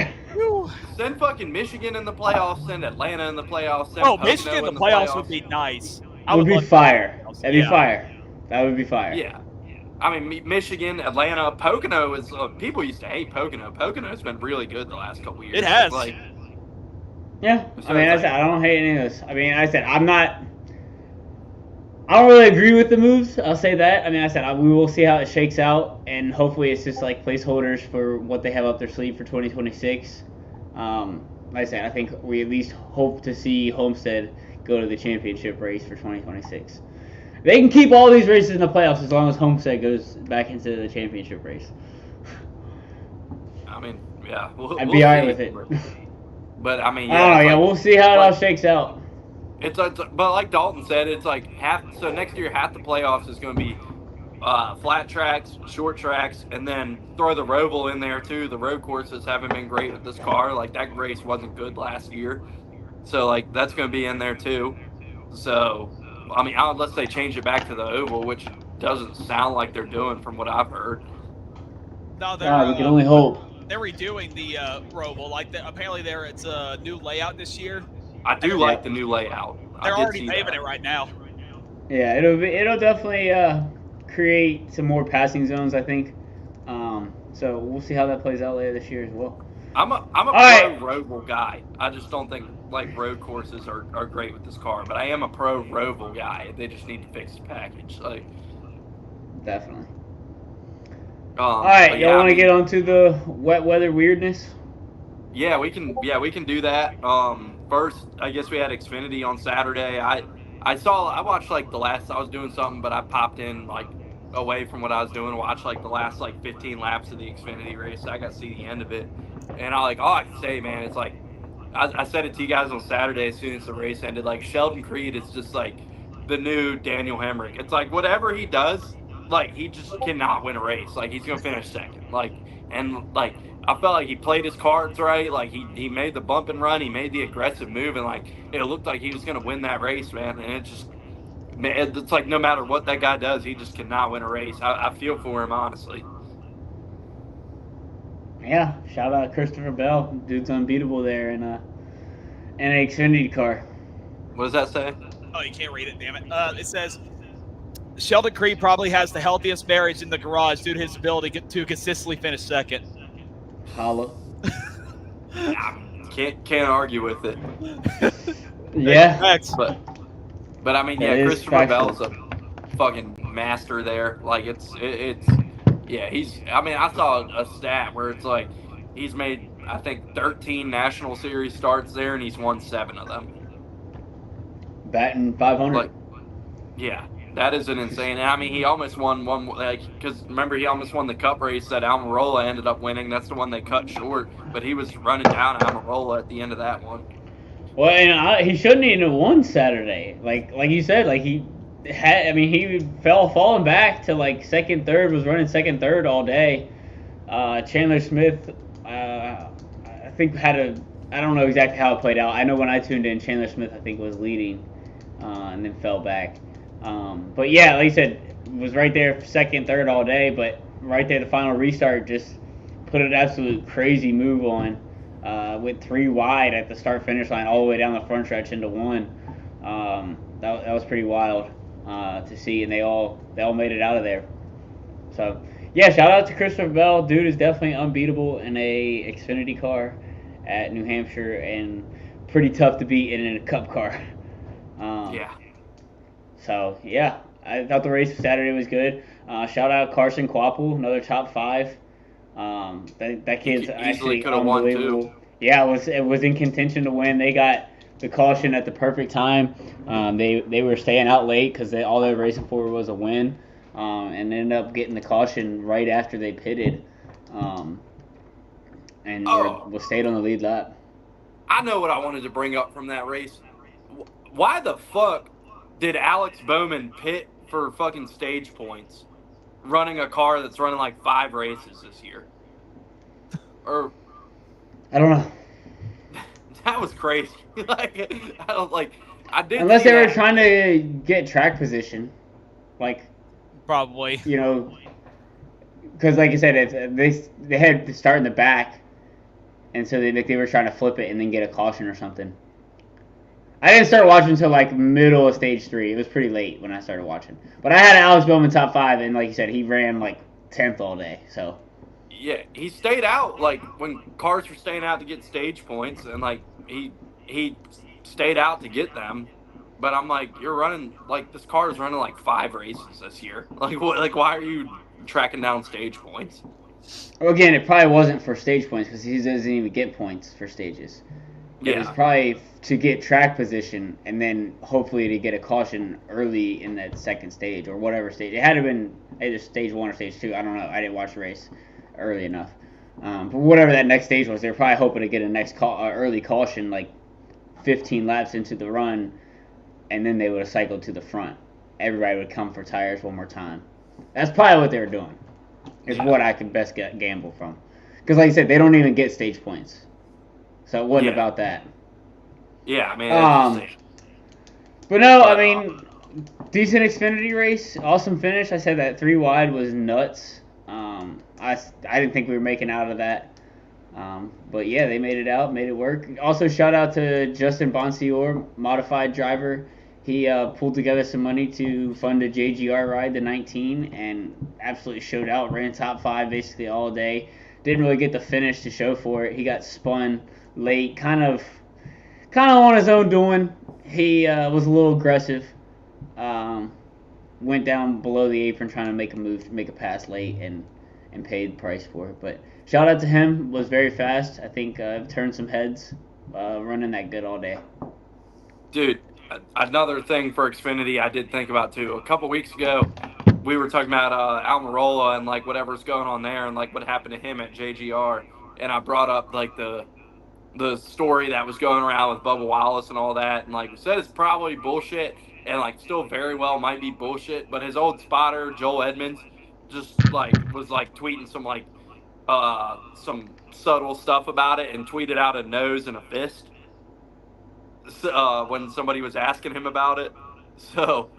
Speaker 1: Send fucking Michigan in the playoffs. Send Atlanta in the playoffs. Send
Speaker 3: Oh,
Speaker 1: Pocono
Speaker 3: Michigan in the
Speaker 1: playoffs
Speaker 3: would be nice.
Speaker 2: Would be fire. That'd be fire. That would be fire.
Speaker 1: Yeah. I mean, Michigan, Atlanta, Pocono is. People used to hate Pocono. Pocono's been really good the last couple years.
Speaker 3: It has.
Speaker 2: Yeah. I mean, I don't hate any of this. I mean, I don't really agree with the moves. I'll say that. I mean, we will see how it shakes out, and hopefully it's just like placeholders for what they have up their sleeve for 2026. Like I said, I think we at least hope to see Homestead go to the championship race for 2026. They can keep all these races in the playoffs as long as Homestead goes back into the championship race.
Speaker 1: I mean, yeah.
Speaker 2: I'd be alright with it.
Speaker 1: But I mean,
Speaker 2: we'll see how it all shakes out.
Speaker 1: But like Dalton said, it's like so next year half the playoffs is going to be flat tracks, short tracks, and then throw the Roval in there too. The road courses haven't been great with this car. Like that race wasn't good last year, so like that's going to be in there too. So I mean, unless they change it back to the oval, which doesn't sound like they're doing from what I've heard.
Speaker 3: No,
Speaker 2: you can only hope.
Speaker 3: They're redoing the Roval. Apparently it's a new layout this year.
Speaker 1: I do like the new layout.
Speaker 3: They're already paving it right now.
Speaker 2: Yeah, it'll definitely create some more passing zones, I think. So we'll see how that plays out later this year as well.
Speaker 1: I'm a pro Roval guy. I just don't think like road courses are great with this car, but I am a pro Roval guy. They just need to fix the package.
Speaker 2: Definitely. All right, y'all want to get onto the wet weather weirdness?
Speaker 1: Yeah, we can do that. First, I guess we had Xfinity on Saturday. I watched like the last. I was doing something, but I popped in like away from what I was doing, watched like the last like 15 laps of the Xfinity race. I got to see the end of it, and all I can say, man, it's like I said it to you guys on Saturday as soon as the race ended. Like Sheldon Creed is just like the new Daniel Hemrick. It's like whatever he does, like he just cannot win a race. Like he's gonna finish second. I felt like he played his cards right. Like he made the bump and run. He made the aggressive move, and like it looked like he was going to win that race, man. And it's like no matter what that guy does, he just cannot win a race. I feel for him, honestly.
Speaker 2: Yeah, shout out Christopher Bell. Dude's unbeatable there in an Xfinity car.
Speaker 1: What does that say?
Speaker 3: Oh, you can't read it, damn it. It says Sheldon Creed probably has the healthiest marriage in the garage due to his ability to consistently finish second.
Speaker 2: Holla.
Speaker 1: Can't argue with it.
Speaker 2: Yeah.
Speaker 1: But I mean, yeah, Christopher Bell's a fucking master there. Like it's he's. I mean, I saw a stat where it's like he's made I think 13 National Series starts there, and he's won 7 of them.
Speaker 2: Batting 500.
Speaker 1: Like, yeah. That is an insane. I mean, he almost won one. Because remember, he almost won the Cup race that Almirola ended up winning. That's the one they cut short. But he was running down Almirola at the end of that one.
Speaker 2: Well, and he shouldn't even have won Saturday. Like you said, like he falling back to like second, third, was running second, third all day. Chandler Smith, I think I don't know exactly how it played out. I know when I tuned in, Chandler Smith I think was leading, and then fell back. But yeah, like you said, was right there second, third all day, but right there the final restart just put an absolute crazy move on, with 3 wide at the start finish line all the way down the front stretch into 1. That was pretty wild to see, and they all made it out of there. So yeah, shout out to Christopher Bell. Dude is definitely unbeatable in a Xfinity car at New Hampshire, and pretty tough to beat in a Cup car.
Speaker 1: Yeah.
Speaker 2: So, yeah, I thought the race Saturday was good. Shout out Carson Kvapil, another top 5. That kid's actually unbelievable. Yeah, it was in contention to win. They got the caution at the perfect time. They were staying out late because all they were racing for was a win, and ended up getting the caution right after they pitted. And
Speaker 1: Oh,
Speaker 2: we stayed on the lead lap.
Speaker 1: I know what I wanted to bring up from that race. Why the fuck did Alex Bowman pit for fucking stage points, running a car that's running like 5 races this year? Or
Speaker 2: I don't know.
Speaker 1: that was crazy. Like I don't like. I did
Speaker 2: Unless
Speaker 1: see
Speaker 2: they were
Speaker 1: that.
Speaker 2: trying to get track position, like
Speaker 3: Probably.
Speaker 2: because like I said, they had to start in the back, and so they were trying to flip it and then get a caution or something. I didn't start watching until like middle of stage 3. It was pretty late when I started watching, but I had Alex Bowman top 5, and like you said, he ran like 10th all day. So
Speaker 1: Yeah, he stayed out like when cars were staying out to get stage points, and like he stayed out to get them. But I'm like, you're running like this car is running like 5 races this year. Like what? Like why are you tracking down stage points?
Speaker 2: again, it probably wasn't for stage points because he doesn't even get points for stages. It was
Speaker 1: Yeah,
Speaker 2: probably to get track position and then hopefully to get a caution early in that second stage or whatever stage. It had to have been either stage 1 or stage 2. I don't know. I didn't watch the race early enough. But whatever that next stage was, they were probably hoping to get a early caution like 15 laps into the run, and then they would have cycled to the front. Everybody would come for tires one more time. That's probably what they were doing. Is what I could best gamble from. Because like I said, they don't even get stage points. So it wasn't about that.
Speaker 1: Yeah, I mean, it's just,
Speaker 2: but no, I mean, decent Xfinity race, awesome finish. I said that 3 wide was nuts. I didn't think we were making out of that. But yeah, they made it out, made it work. Also, shout out to Justin Bonsior, modified driver. He pulled together some money to fund a JGR ride, the 19, and absolutely showed out. Ran top 5 basically all day. Didn't really get the finish to show for it. He got spun late, kind of on his own doing. He was a little aggressive. Went down below the apron trying to make a move, to make a pass late, and paid the price for it. But shout out to him. Was very fast. I think turned some heads running that good all day.
Speaker 1: dude, another thing for Xfinity I did think about too. A couple weeks ago, we were talking about Almirola and like whatever's going on there and like what happened to him at JGR, and I brought up like the story that was going around with Bubba Wallace and all that, and like we said, it's probably bullshit, and like still very well might be bullshit. But his old spotter Joel Edmonds just like was like tweeting some subtle stuff about it and tweeted out a nose and a fist when somebody was asking him about it. So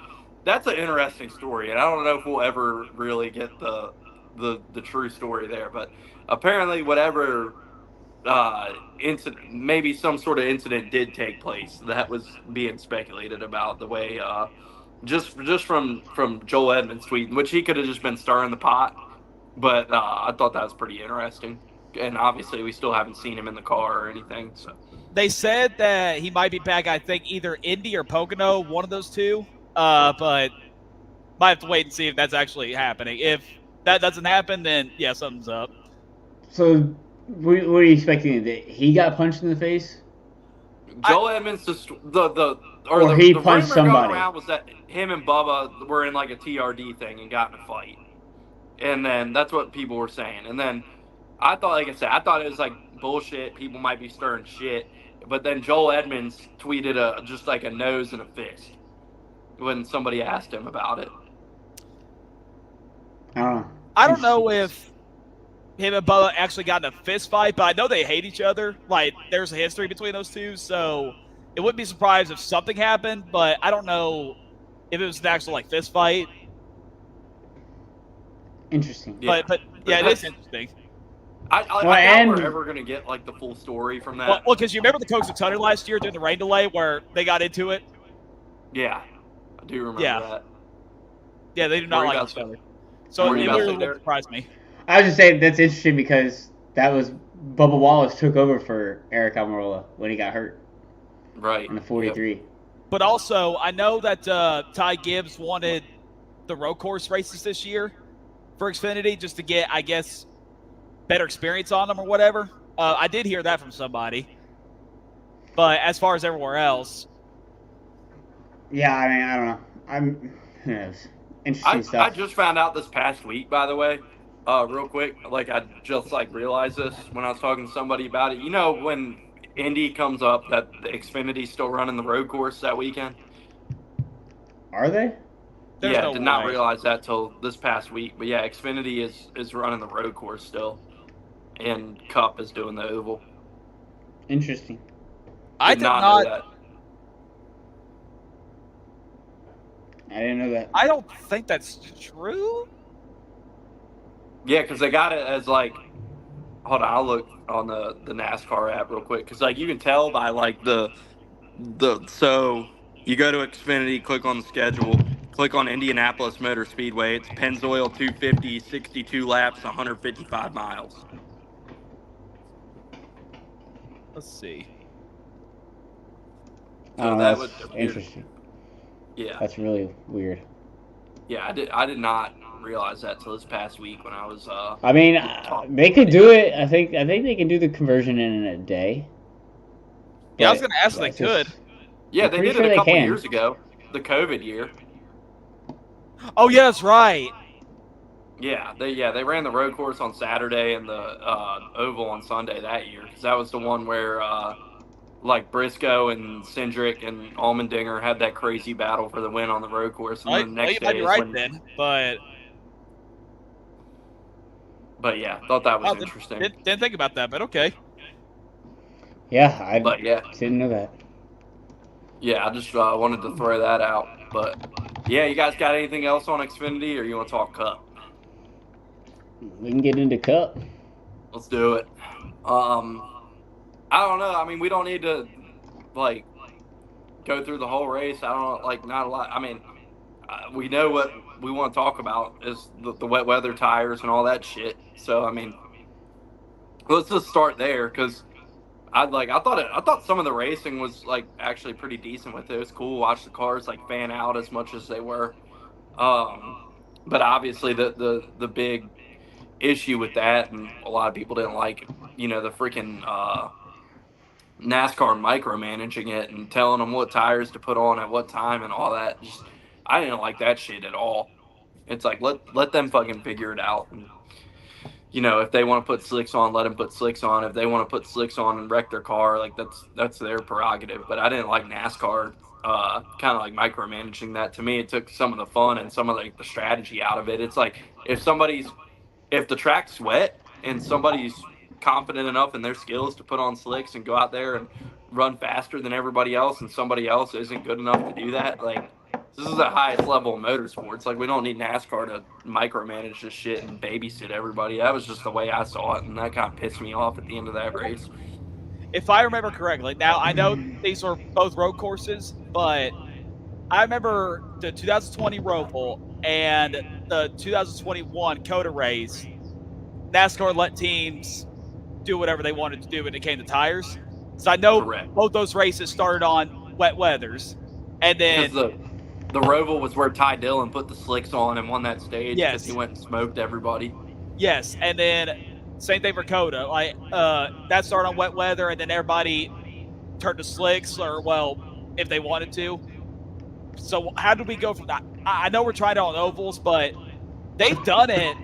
Speaker 1: that's an interesting story, and I don't know if we'll ever really get the true story there. But apparently, whatever incident, maybe some sort of incident did take place that was being speculated about. The way just from Joel Edmonds tweeting, which he could have just been stirring the pot, but I thought that was pretty interesting. And obviously, we still haven't seen him in the car or anything. So
Speaker 3: They said that he might be back, I think, either Indy or Pocono, one of those two. But might have to wait and see if that's actually happening. If that doesn't happen, then yeah, something's up.
Speaker 2: So, what are you expecting? That he got punched in the face?
Speaker 1: Joel Edmonds just
Speaker 2: Or he punched
Speaker 1: rumor
Speaker 2: somebody.
Speaker 1: going around was that him and Bubba were in like a TRD thing and got in a fight, and then that's what people were saying. And then I thought, like I said, I thought it was like bullshit. People might be stirring shit, but then Joel Edmonds tweeted just like a nose and a fist when somebody asked him about it.
Speaker 3: I don't know if him and Bubba actually got in a fist fight, but I know they hate each other. Like, there's a history between those two, so it wouldn't be surprised if something happened, but I don't know if it was an actual, like, fist fight.
Speaker 2: Interesting.
Speaker 1: Yeah.
Speaker 3: But yeah, it is interesting.
Speaker 1: I doubt we're ever going to get, like, the full story from that.
Speaker 3: Well, because you remember the Coxsackie last year during the rain delay where they got into it?
Speaker 1: Yeah, I do remember that.
Speaker 3: Yeah, they do not like each other. So it really wouldn't surprise me.
Speaker 2: I was just saying that's interesting because that was Bubba Wallace took over for Eric Almirola when he got hurt.
Speaker 1: Right.
Speaker 2: In the 43. Yep.
Speaker 3: But also, I know that Ty Gibbs wanted the road course races this year for Xfinity just to get, I guess, better experience on them or whatever. I did hear that from somebody. But as far as everywhere else.
Speaker 2: Yeah, I mean, I don't know. Who knows? Interesting stuff.
Speaker 1: I just found out this past week, by the way, Real quick, like I just like realized this when I was talking to somebody about it. You know, when Indy comes up, that the Xfinity's still running the road course that weekend.
Speaker 2: Are they?
Speaker 3: There's
Speaker 1: Yeah,
Speaker 3: no
Speaker 1: did not
Speaker 3: way.
Speaker 1: realize that till this past week. But yeah, Xfinity is running the road course still, and Cup is doing the oval.
Speaker 2: Interesting.
Speaker 3: I
Speaker 1: Did
Speaker 3: did
Speaker 1: not know
Speaker 3: not.
Speaker 1: that.
Speaker 2: I didn't know that.
Speaker 3: I don't think that's true.
Speaker 1: Yeah, because they got it as like. Hold on, I'll look on the NASCAR app real quick because like you can tell by like the so you go to Xfinity, click on the schedule, click on Indianapolis Motor Speedway. It's Pennzoil 250, 62 laps, 155 miles.
Speaker 3: Let's see.
Speaker 1: So
Speaker 2: Oh,
Speaker 1: that
Speaker 2: that's
Speaker 1: was weird.
Speaker 2: interesting.
Speaker 1: Yeah,
Speaker 2: That's really weird.
Speaker 1: yeah. I did not realize that till this past week when I was
Speaker 2: I mean,
Speaker 1: talking to
Speaker 2: they could
Speaker 1: somebody
Speaker 2: do
Speaker 1: about it.
Speaker 2: it. I think they can do the conversion in a day.
Speaker 3: Yeah, I was
Speaker 2: But
Speaker 3: gonna ask if they
Speaker 2: that's
Speaker 3: could.
Speaker 2: just.
Speaker 1: Yeah,
Speaker 2: I'm
Speaker 1: they
Speaker 2: pretty
Speaker 1: did it
Speaker 2: sure
Speaker 1: a
Speaker 2: they
Speaker 1: couple
Speaker 2: can.
Speaker 1: years ago, the COVID year.
Speaker 3: Oh yeah, that's right.
Speaker 1: Yeah they ran the road course on Saturday and the oval on Sunday that year because that was the one where like Briscoe and Cindric and Allmendinger had that crazy battle for the win on the road course, and then the
Speaker 3: Well, you
Speaker 1: next
Speaker 3: might
Speaker 1: day
Speaker 3: be
Speaker 1: is
Speaker 3: right
Speaker 1: when.
Speaker 3: then, but
Speaker 1: But yeah, thought that was
Speaker 3: wow,
Speaker 1: interesting.
Speaker 3: didn't think about that. But okay.
Speaker 2: Yeah, I
Speaker 1: But yeah,
Speaker 2: didn't know that.
Speaker 1: I just wanted to throw that out. But yeah, you guys got anything else on Xfinity, or you want to talk Cup?
Speaker 2: We can get into Cup.
Speaker 1: Let's do it. Um, I don't know. I mean, we don't need to like go through the whole race. I don't like not a lot. I mean, we know what we want to talk about is the wet weather tires and all that shit. So I mean, let's just start there because I thought some of the racing was like actually pretty decent with it. It was cool to watch the cars like fan out as much as they were. Um, but obviously the big issue with that, and a lot of people didn't like, the freaking NASCAR micromanaging it and telling them what tires to put on at what time and all that. Just I didn't like that shit at all. It's like let them fucking figure it out. And if they want to put slicks on, let them put slicks on. If they want to put slicks on and wreck their car, like that's their prerogative. But I didn't like NASCAR kind of like micromanaging that. To me, it took some of the fun and some of like the strategy out of it. It's like if the track's wet and somebody's confident enough in their skills to put on slicks and go out there and run faster than everybody else, and somebody else isn't good enough to do that, like this is the highest level of motorsports. Like we don't need NASCAR to micromanage this shit and babysit everybody. That was just the way I saw it, and that kind of pissed me off at the end of that race.
Speaker 3: If I remember correctly, now I know these were both road courses, but I remember the 2020 Roval and the 2021 Coda race. NASCAR let teams do whatever they wanted to do when it came to tires. So I know
Speaker 1: Correct.
Speaker 3: both those races started on wet weathers, and
Speaker 1: Because
Speaker 3: then
Speaker 1: the Roval was where Ty Dillon put the slicks on and won that stage because he
Speaker 3: yes,
Speaker 1: went and smoked everybody.
Speaker 3: yes, and then same thing for Coda. Like that started on wet weather, and then everybody turned to slicks, or well, if they wanted to. So how do we go from that? I know we're trying it on ovals, but they've done it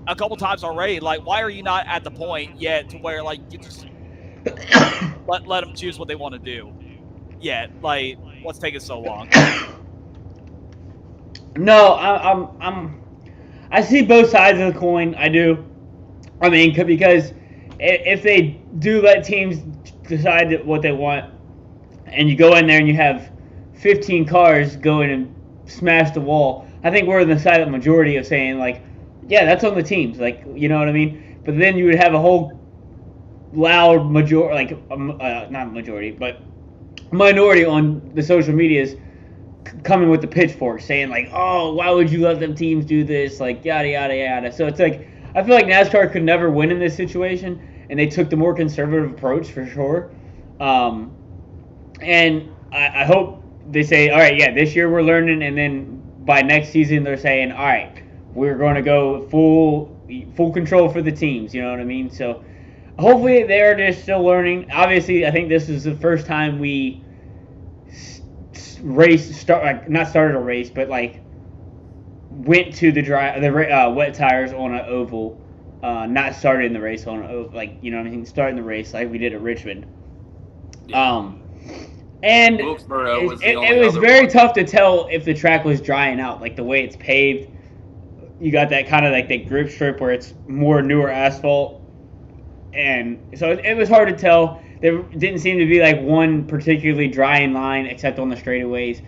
Speaker 3: a couple times already. Like, why are you not at the point yet to where like you just let them choose what they want to do? Yet, like, what's taking so long?
Speaker 2: No, I see both sides of the coin. I do. I mean, because if they do let teams decide what they want, and you go in there and you have 15 cars go in and smash the wall, I think we're in the side of the majority of saying like, yeah, that's on the teams. Like, you know what I mean? But then you would have a whole loud majority, like not majority, but minority on the social medias coming with the pitchfork saying like, oh, why would you let them teams do this, like yada yada yada. So it's like I feel like NASCAR could never win in this situation, and they took the more conservative approach for sure. And I hope they say, all right, yeah, this year we're learning, and then by next season they're saying, all right, we're going to go full control for the teams. You know what I mean? So hopefully they're just still learning. Obviously, I think this is the first time we not started a race, but like went to the wet tires on an oval, not starting the race on starting the race like we did at Richmond.
Speaker 1: Yeah.
Speaker 2: And
Speaker 1: Wilkesboro was the
Speaker 2: it
Speaker 1: only
Speaker 2: was
Speaker 1: other
Speaker 2: very
Speaker 1: one.
Speaker 2: tough to tell if the track was drying out, like the way it's paved. You got that kind of like that grip strip where it's more newer asphalt, and so it was hard to tell. There didn't seem to be like one particularly drying line except on the straightaways.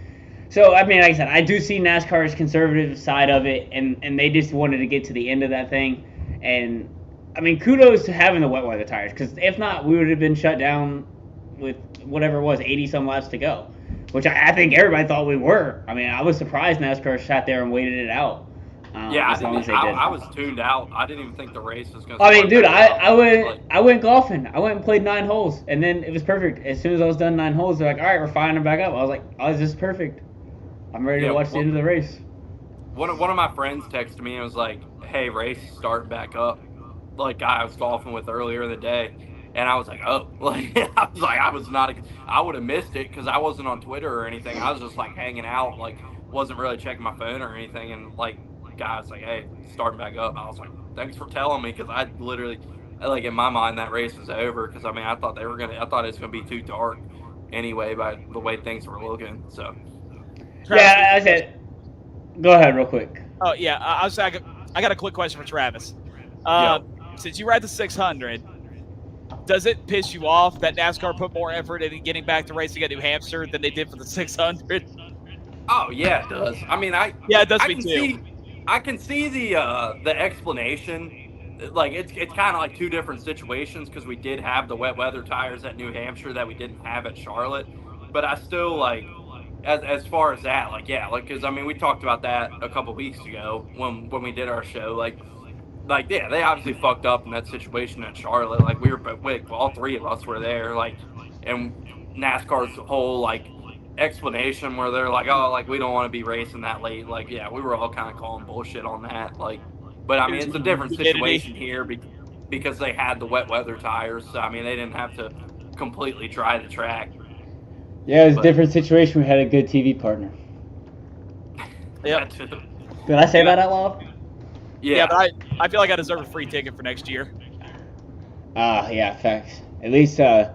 Speaker 2: So I mean, like I said, I do see NASCAR's conservative side of it, and they just wanted to get to the end of that thing. And I mean, kudos to having the wet weather tires, because if not, we would have been shut down with whatever it was, 80 some laps to go, which I think everybody thought we were. I mean, I was surprised NASCAR sat there and waited it out.
Speaker 1: Yeah,
Speaker 2: as long as they did.
Speaker 1: I was tuned out. I didn't even think the race was going to
Speaker 2: I
Speaker 1: start.
Speaker 2: mean, dude,
Speaker 1: back
Speaker 2: I went golfing. I went and played 9 holes, and then it was perfect. As soon as I was done 9 holes, they're like, "All right, we're firing them back up." I was like, "Oh, this is perfect. I'm ready to watch the end of the race."
Speaker 1: One of my friends texted me and was like, "Hey, race starting back up." Like guy I was golfing with earlier in the day, and I was like, "Oh," like I was not. I would have missed it because I wasn't on Twitter or anything. I was just like hanging out, like wasn't really checking my phone or anything, and like guy was like, "Hey, starting back up." I was like, "Thanks for telling me," because I literally, like in my mind, that race was over because I mean I thought it was gonna be too dark anyway by the way things were looking. So
Speaker 3: Travis,
Speaker 2: Yeah, I said. Go ahead, real quick.
Speaker 3: Oh yeah, I got a quick question for Travis.
Speaker 1: Yeah.
Speaker 3: Since you ride the 600, does it piss you off that NASCAR put more effort into getting back to racing at New Hampshire than they did for the 600?
Speaker 1: Oh yeah, it does. I mean,
Speaker 3: it does
Speaker 1: I
Speaker 3: me
Speaker 1: can
Speaker 3: too.
Speaker 1: I can see the explanation. Like it's kind of like two different situations because we did have the wet weather tires at New Hampshire that we didn't have at Charlotte, but I still like as far as that, like yeah, like because I mean we talked about that a couple weeks ago when we did our show, like yeah, they obviously fucked up in that situation at Charlotte. Like we were, all three of us were there. Like, and NASCAR's whole like explanation where they're like, oh, like we don't want to be racing that late. Like, yeah, we were all kind of calling bullshit on that. Like, but I
Speaker 3: It
Speaker 1: mean,
Speaker 3: was
Speaker 1: it's a different
Speaker 3: humidity.
Speaker 1: situation here because they had the wet weather tires. So I mean, they didn't have to completely dry the track.
Speaker 2: Yeah, it was a different situation. We had a good TV partner.
Speaker 3: Yep.
Speaker 2: Did I say that out loud?
Speaker 3: Yeah, but I feel like I deserve a free ticket for next year.
Speaker 2: Yeah, facts. At least a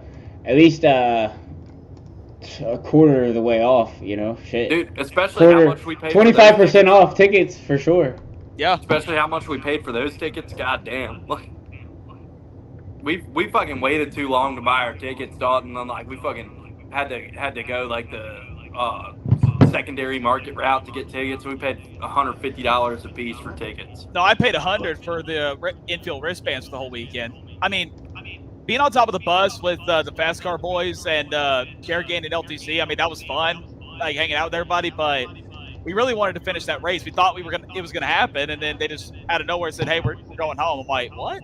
Speaker 2: quarter of the way off, you know, shit.
Speaker 1: Dude, especially how much we paid.
Speaker 2: 25% off tickets for sure.
Speaker 3: Yeah.
Speaker 1: Especially how much we paid for those tickets. Goddamn. Look, we fucking waited too long to buy our tickets, Dalton. And like we fucking had to go like the secondary market route to get tickets. We paid $150 a piece for tickets.
Speaker 3: No, I paid $100 for the infield wristbands for the whole weekend. I mean, being on top of the bus with the Fast Car Boys and Kerrigan and LTC, I mean, that was fun, like hanging out with everybody. But we really wanted to finish that race. We thought it was gonna happen, and then they just out of nowhere said, "Hey, we're going home." I'm like, "What?"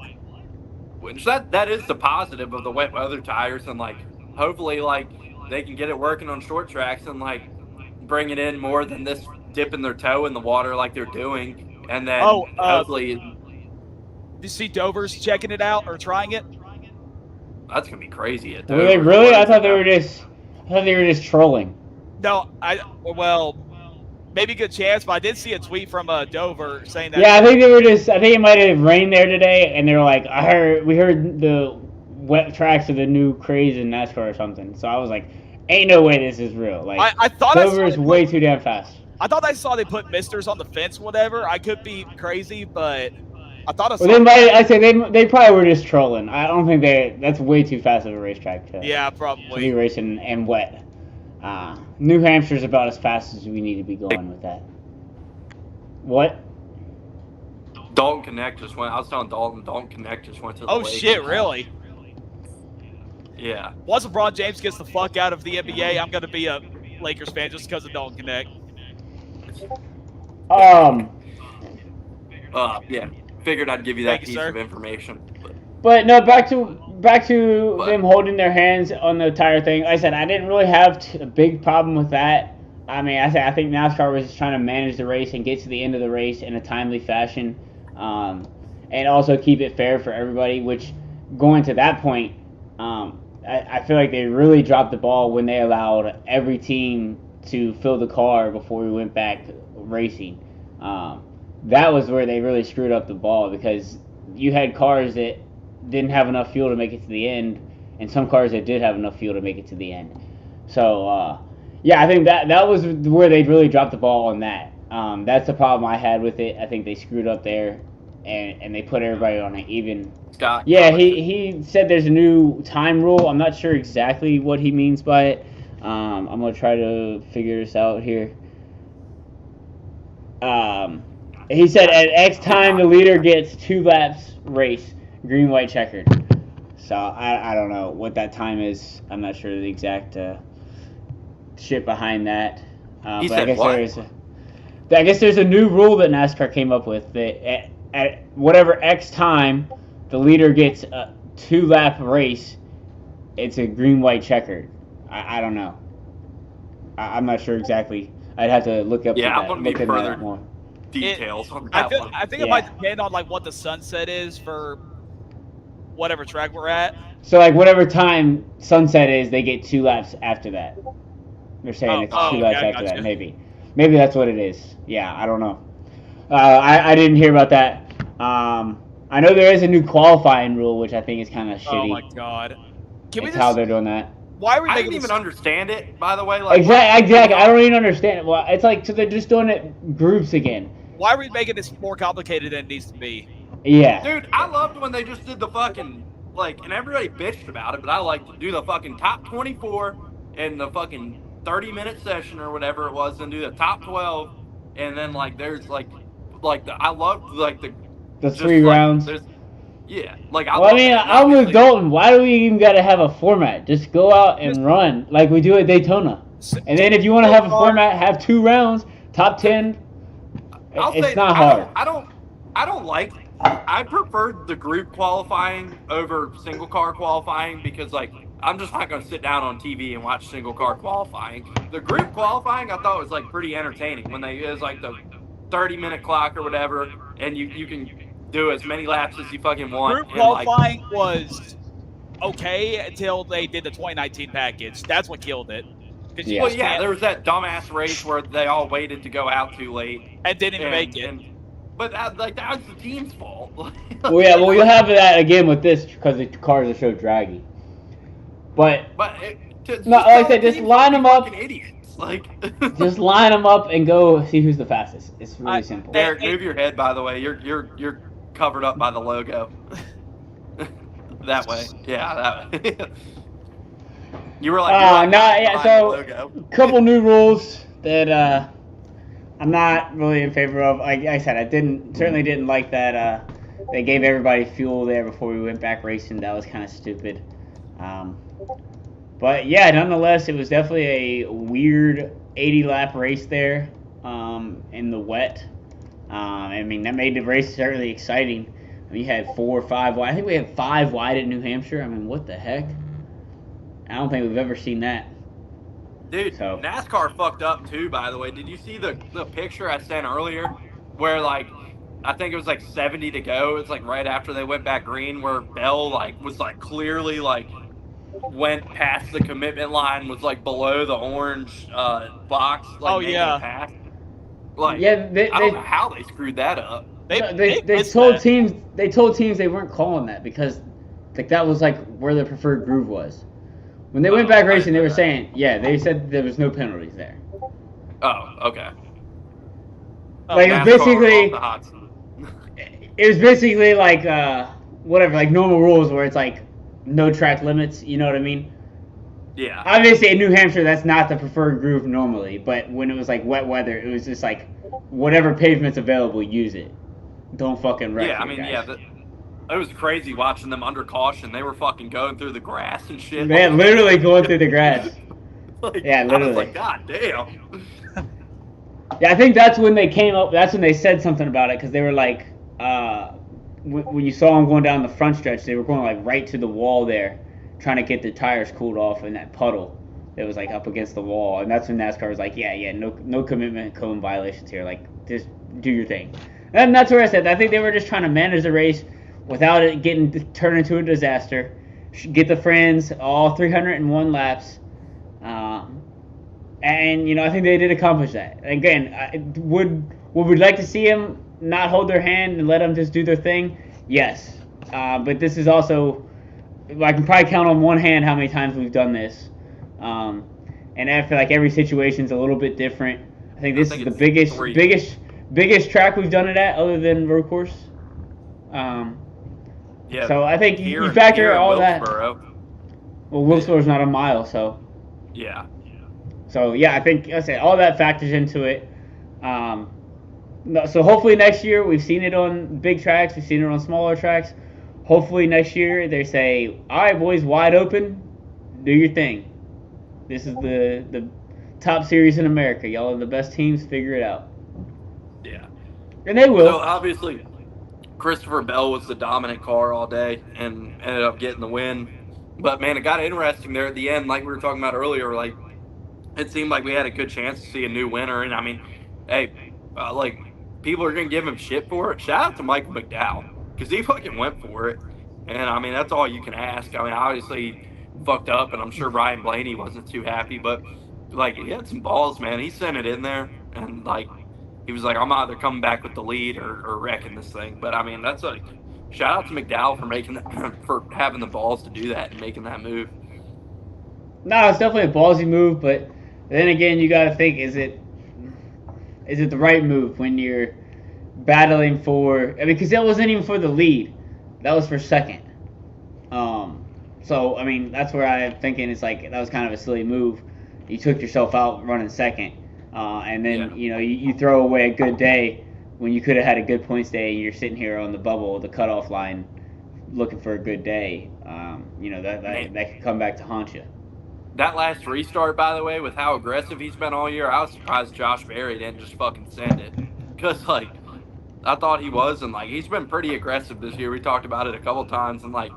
Speaker 1: Which that is the positive of the wet weather tires, and like hopefully like they can get it working on short tracks and like bring it in more than this dipping their toe in the water like they're doing, and then hopefully.
Speaker 3: Did you see Dover's checking it out or trying it?
Speaker 1: That's gonna be crazy. At
Speaker 2: Were they really? I thought they were just trolling.
Speaker 3: No, maybe a good chance, but I did see a tweet from Dover saying that.
Speaker 2: Yeah, I think it might have rained there today, and they were like, we heard the wet tracks of the new craze in NASCAR or something. So I was like, ain't no way this is real. Like,
Speaker 3: I thought
Speaker 2: Dover's way too damn fast.
Speaker 3: I thought I saw they put misters on the fence, whatever. I could be crazy, but I thought I saw.
Speaker 2: Well, they probably were just trolling. I don't think that's way too fast of a racetrack to
Speaker 3: probably
Speaker 2: to be racing and wet. New Hampshire's about as fast as we need to be going with that. What?
Speaker 1: Dalton Connect just went. I was telling Dalton Connect just went to the
Speaker 3: Oh
Speaker 1: lake.
Speaker 3: shit! Really?
Speaker 1: Yeah.
Speaker 3: Once LeBron James gets the fuck out of the NBA, I'm gonna be a Lakers fan just because of Dalton Connect.
Speaker 1: Yeah. Figured I'd give you that piece of information.
Speaker 2: But no, back to them holding their hands on the tire thing. Like I said, I didn't really have a big problem with that. I mean, I think NASCAR was just trying to manage the race and get to the end of the race in a timely fashion, and also keep it fair for everybody. Which, going to that point, I feel like they really dropped the ball when they allowed every team to fill the car before we went back racing. That was where they really screwed up the ball because you had cars that didn't have enough fuel to make it to the end, and some cars that did have enough fuel to make it to the end. So, yeah, I think that was where they really dropped the ball on that. That's the problem I had with it. I think they screwed up there, and they put everybody on an even.
Speaker 1: Scott.
Speaker 2: Yeah, he said there's a new time rule. I'm not sure exactly what he means by it. I'm gonna try to figure this out here. He said at X time the leader gets 2 laps race, green, white, checkered. So I don't know what that time is. I'm not sure the exact shit behind that.
Speaker 1: He
Speaker 2: but
Speaker 1: said what?
Speaker 2: I guess there's a new rule that NASCAR came up with that at whatever X time the leader gets a 2-lap race, it's a green, white, checkered. I don't know. I'm not sure exactly. I'd have to look up.
Speaker 1: Yeah,
Speaker 2: that,
Speaker 1: I'm gonna need
Speaker 2: look
Speaker 1: further
Speaker 2: that more.
Speaker 1: details on that one.
Speaker 3: I think it might depend on like what the sunset is for whatever track we're at.
Speaker 2: So like whatever time sunset is, they get 2 laps after that. They're saying it's 2 laps after that. Maybe that's what it is. Yeah, I don't know. I didn't hear about that. I know there is a new qualifying rule, which I think is kind of shitty.
Speaker 3: Oh my god!
Speaker 2: How they're doing that.
Speaker 3: Why are we
Speaker 1: I
Speaker 3: making
Speaker 1: didn't
Speaker 3: this?
Speaker 1: even understand it, by the way. Like,
Speaker 2: exactly. I don't even understand it. Well, it's like so they're just doing it groups again.
Speaker 3: Why are we making this more complicated than it needs to be?
Speaker 2: Yeah.
Speaker 1: Dude, I loved when they just did the fucking like, and everybody bitched about it, but I like to do the fucking top 24 in the fucking 30-minute session or whatever it was, and do the top 12, and then like there's like I loved like
Speaker 2: the 3 rounds.
Speaker 1: Yeah, like
Speaker 2: I'm with Dalton. Why do we even got to have a format? Just go out and run like we do at Daytona. And then if you want to have a format, have 2 rounds, top 10. It's not hard.
Speaker 1: I don't like. I preferred the group qualifying over single car qualifying because like I'm just not going to sit down on TV and watch single car qualifying. The group qualifying I thought was like pretty entertaining when it was like the 30-minute clock or whatever, and you can do as many laps as you fucking want.
Speaker 3: Group qualifying was okay until they did the 2019 package. That's what killed it.
Speaker 1: Well, yeah, there was that dumbass race where they all waited to go out too late
Speaker 3: and didn't even make it.
Speaker 1: But that was the team's fault.
Speaker 2: Well, yeah, you'll have that again with this because the cars are so draggy. But like I said, just line them up.
Speaker 1: Idiots. Like,
Speaker 2: just line them up and go see who's the fastest. It's really simple.
Speaker 1: Derek, move your head. By the way, you're covered up by the logo. That way, yeah, that way. You were like,
Speaker 2: So a couple new rules that I'm not really in favor of. Like I said, I certainly didn't like that. They gave everybody fuel there before we went back racing. That was kind of stupid. But yeah, nonetheless, it was definitely a weird 80-lap race there in the wet. I mean, that made the race certainly exciting. I mean, you had 4 or 5 wide. I think we had 5 wide at New Hampshire. I mean, what the heck? I don't think we've ever seen that.
Speaker 1: Dude, NASCAR fucked up too, by the way. Did you see the picture I sent earlier where, like, I think it was like 70 to go. It's like right after they went back green where Bell, like, was like clearly, like, went past the commitment line, was like below the orange box. Like, pass. Like,
Speaker 2: yeah,
Speaker 1: I don't know how they screwed that up.
Speaker 2: They told teams they weren't calling that because like that was like where the preferred groove was. When they went back racing, they were saying, they said there was no penalties there.
Speaker 1: Oh, okay.
Speaker 2: Like it was basically like whatever, like normal rules where it's like no track limits. You know what I mean?
Speaker 1: Yeah.
Speaker 2: Obviously, in New Hampshire, that's not the preferred groove normally. But when it was like wet weather, it was just like whatever pavement's available, use it. Don't fucking wreck.
Speaker 1: Yeah, I mean, it was crazy watching them under caution. They were fucking going through the grass and shit.
Speaker 2: Man, literally going through the grass. Yeah, literally.
Speaker 1: I was like, God damn.
Speaker 2: Yeah, I think that's when they came up. That's when they said something about it because they were like, when you saw them going down the front stretch, they were going like right to the wall there, trying to get the tires cooled off in that puddle that was like up against the wall. And that's when NASCAR was like, no commitment code violations here. Like, just do your thing. And that's where I said I think they were just trying to manage the race without it turned into a disaster. Get the friends all 301 laps. And I think they did accomplish that. Again, would would we like to see them not hold their hand and let them just do their thing? Yes. But this is also, I can probably count on one hand how many times we've done this. And I feel like every situation's a little bit different. I think this is the biggest track we've done it at, other than road course.
Speaker 1: Yeah.
Speaker 2: So I think you factor all that. Well, Wilkesboro's not a mile, so.
Speaker 1: Yeah.
Speaker 2: So yeah, I think I say all that factors into it. So hopefully next year we've seen it on big tracks, we've seen it on smaller tracks. Hopefully next year they say, "All right, boys, wide open, do your thing. This is the top series in America. Y'all are the best teams. Figure it out."
Speaker 1: Yeah.
Speaker 2: And they will.
Speaker 1: So obviously, Christopher Bell was the dominant car all day and ended up getting the win. But man, it got interesting there at the end, like we were talking about earlier. Like it seemed like we had a good chance to see a new winner. And I mean, hey, like people are gonna give him shit for it. Shout out to Michael McDowell because he fucking went for it. And I mean, that's all you can ask. I mean, obviously he fucked up, and I'm sure Ryan Blaney wasn't too happy, but like he had some balls, man. He sent it in there, and like he was like, I'm either coming back with the lead or wrecking this thing. But I mean, that's like shout out to McDowell for making that, for having the balls to do that and making that move.
Speaker 2: No, it's definitely a ballsy move, but then again, you got to think: is it the right move when you're battling for? I mean, because that wasn't even for the lead; that was for second. So I mean, that's where I'm thinking it's like that was kind of a silly move. You took yourself out running second, and then you throw away a good day when you could have had a good points day, and you're sitting here on the bubble, the cutoff line, looking for a good day. That could come back to haunt you.
Speaker 1: That last restart, by the way, with how aggressive he's been all year, I was surprised Josh Berry didn't just fucking send it. Because, like, I thought he was, and, like, he's been pretty aggressive this year. We talked about it a couple times, and, like,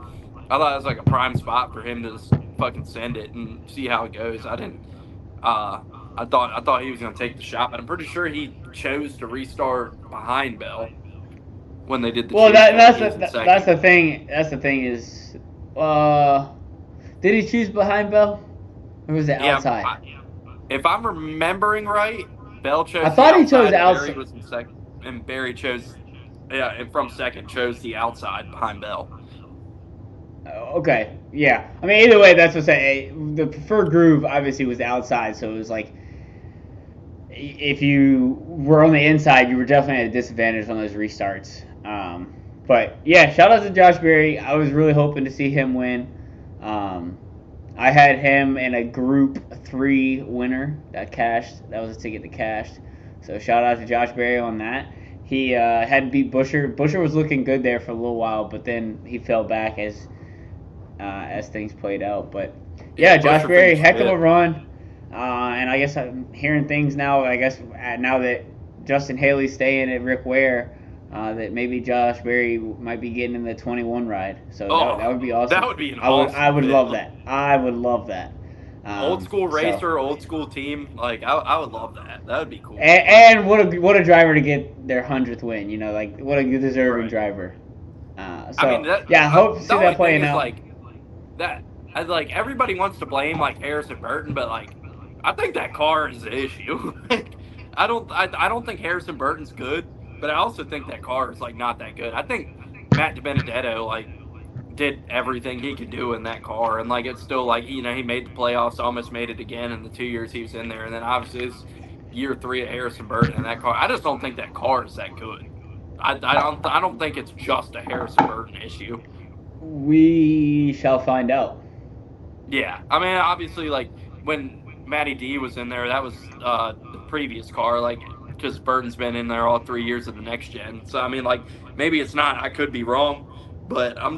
Speaker 1: I thought it was, like, a prime spot for him to just fucking send it and see how it goes. I didn't, I thought he was going to take the shot, but I'm pretty sure he chose to restart behind Bell when they did the
Speaker 2: that's the thing. That's the thing is, did he choose behind Bell? Or was it outside?
Speaker 1: If I'm remembering right, Bell chose.
Speaker 2: I thought he chose outside.
Speaker 1: Barry was in second, and Barry chose, and from second chose the outside behind Bell.
Speaker 2: Okay, yeah. I mean, either way, that's what I'm saying. The preferred groove obviously was the outside, so it was like if you were on the inside, you were definitely at a disadvantage on those restarts. But yeah, shout out to Josh Berry. I was really hoping to see him win. I had him in a Group 3 winner that cashed. That was a ticket that cashed. So shout out to Josh Berry on that. He had to beat Busher. Busher was looking good there for a little while, but then he fell back as things played out. But yeah, Josh Berry, heck of a run. And I guess I'm hearing things now. I guess now that Justin Haley's staying at Rick Ware, that maybe Josh Berry might be getting in the 21 ride. So that would be awesome.
Speaker 1: That would be awesome.
Speaker 2: I would love that. I would love that.
Speaker 1: Old school racer, old school team. Like I would love that. That would be cool.
Speaker 2: And what a driver to get their 100th win. You know, like what a deserving driver. I hope to see that playing out.
Speaker 1: Like that. Like everybody wants to blame like Harrison Burton, but like I think that car is the issue. I don't think Harrison Burton's good. But I also think that car is like not that good. I think Matt DiBenedetto like did everything he could do in that car, and like it's still like he made the playoffs, almost made it again in the 2 years he was in there, and then obviously it's year 3 of Harrison Burton in that car. I just don't think that car is that good. I don't think it's just a Harrison Burton issue.
Speaker 2: We shall find out.
Speaker 1: Yeah, I mean obviously like when Matty D was in there, that was the previous car, like. Because Burton's been in there all 3 years of the next gen. So, I mean, like, maybe it's not. I could be wrong. But I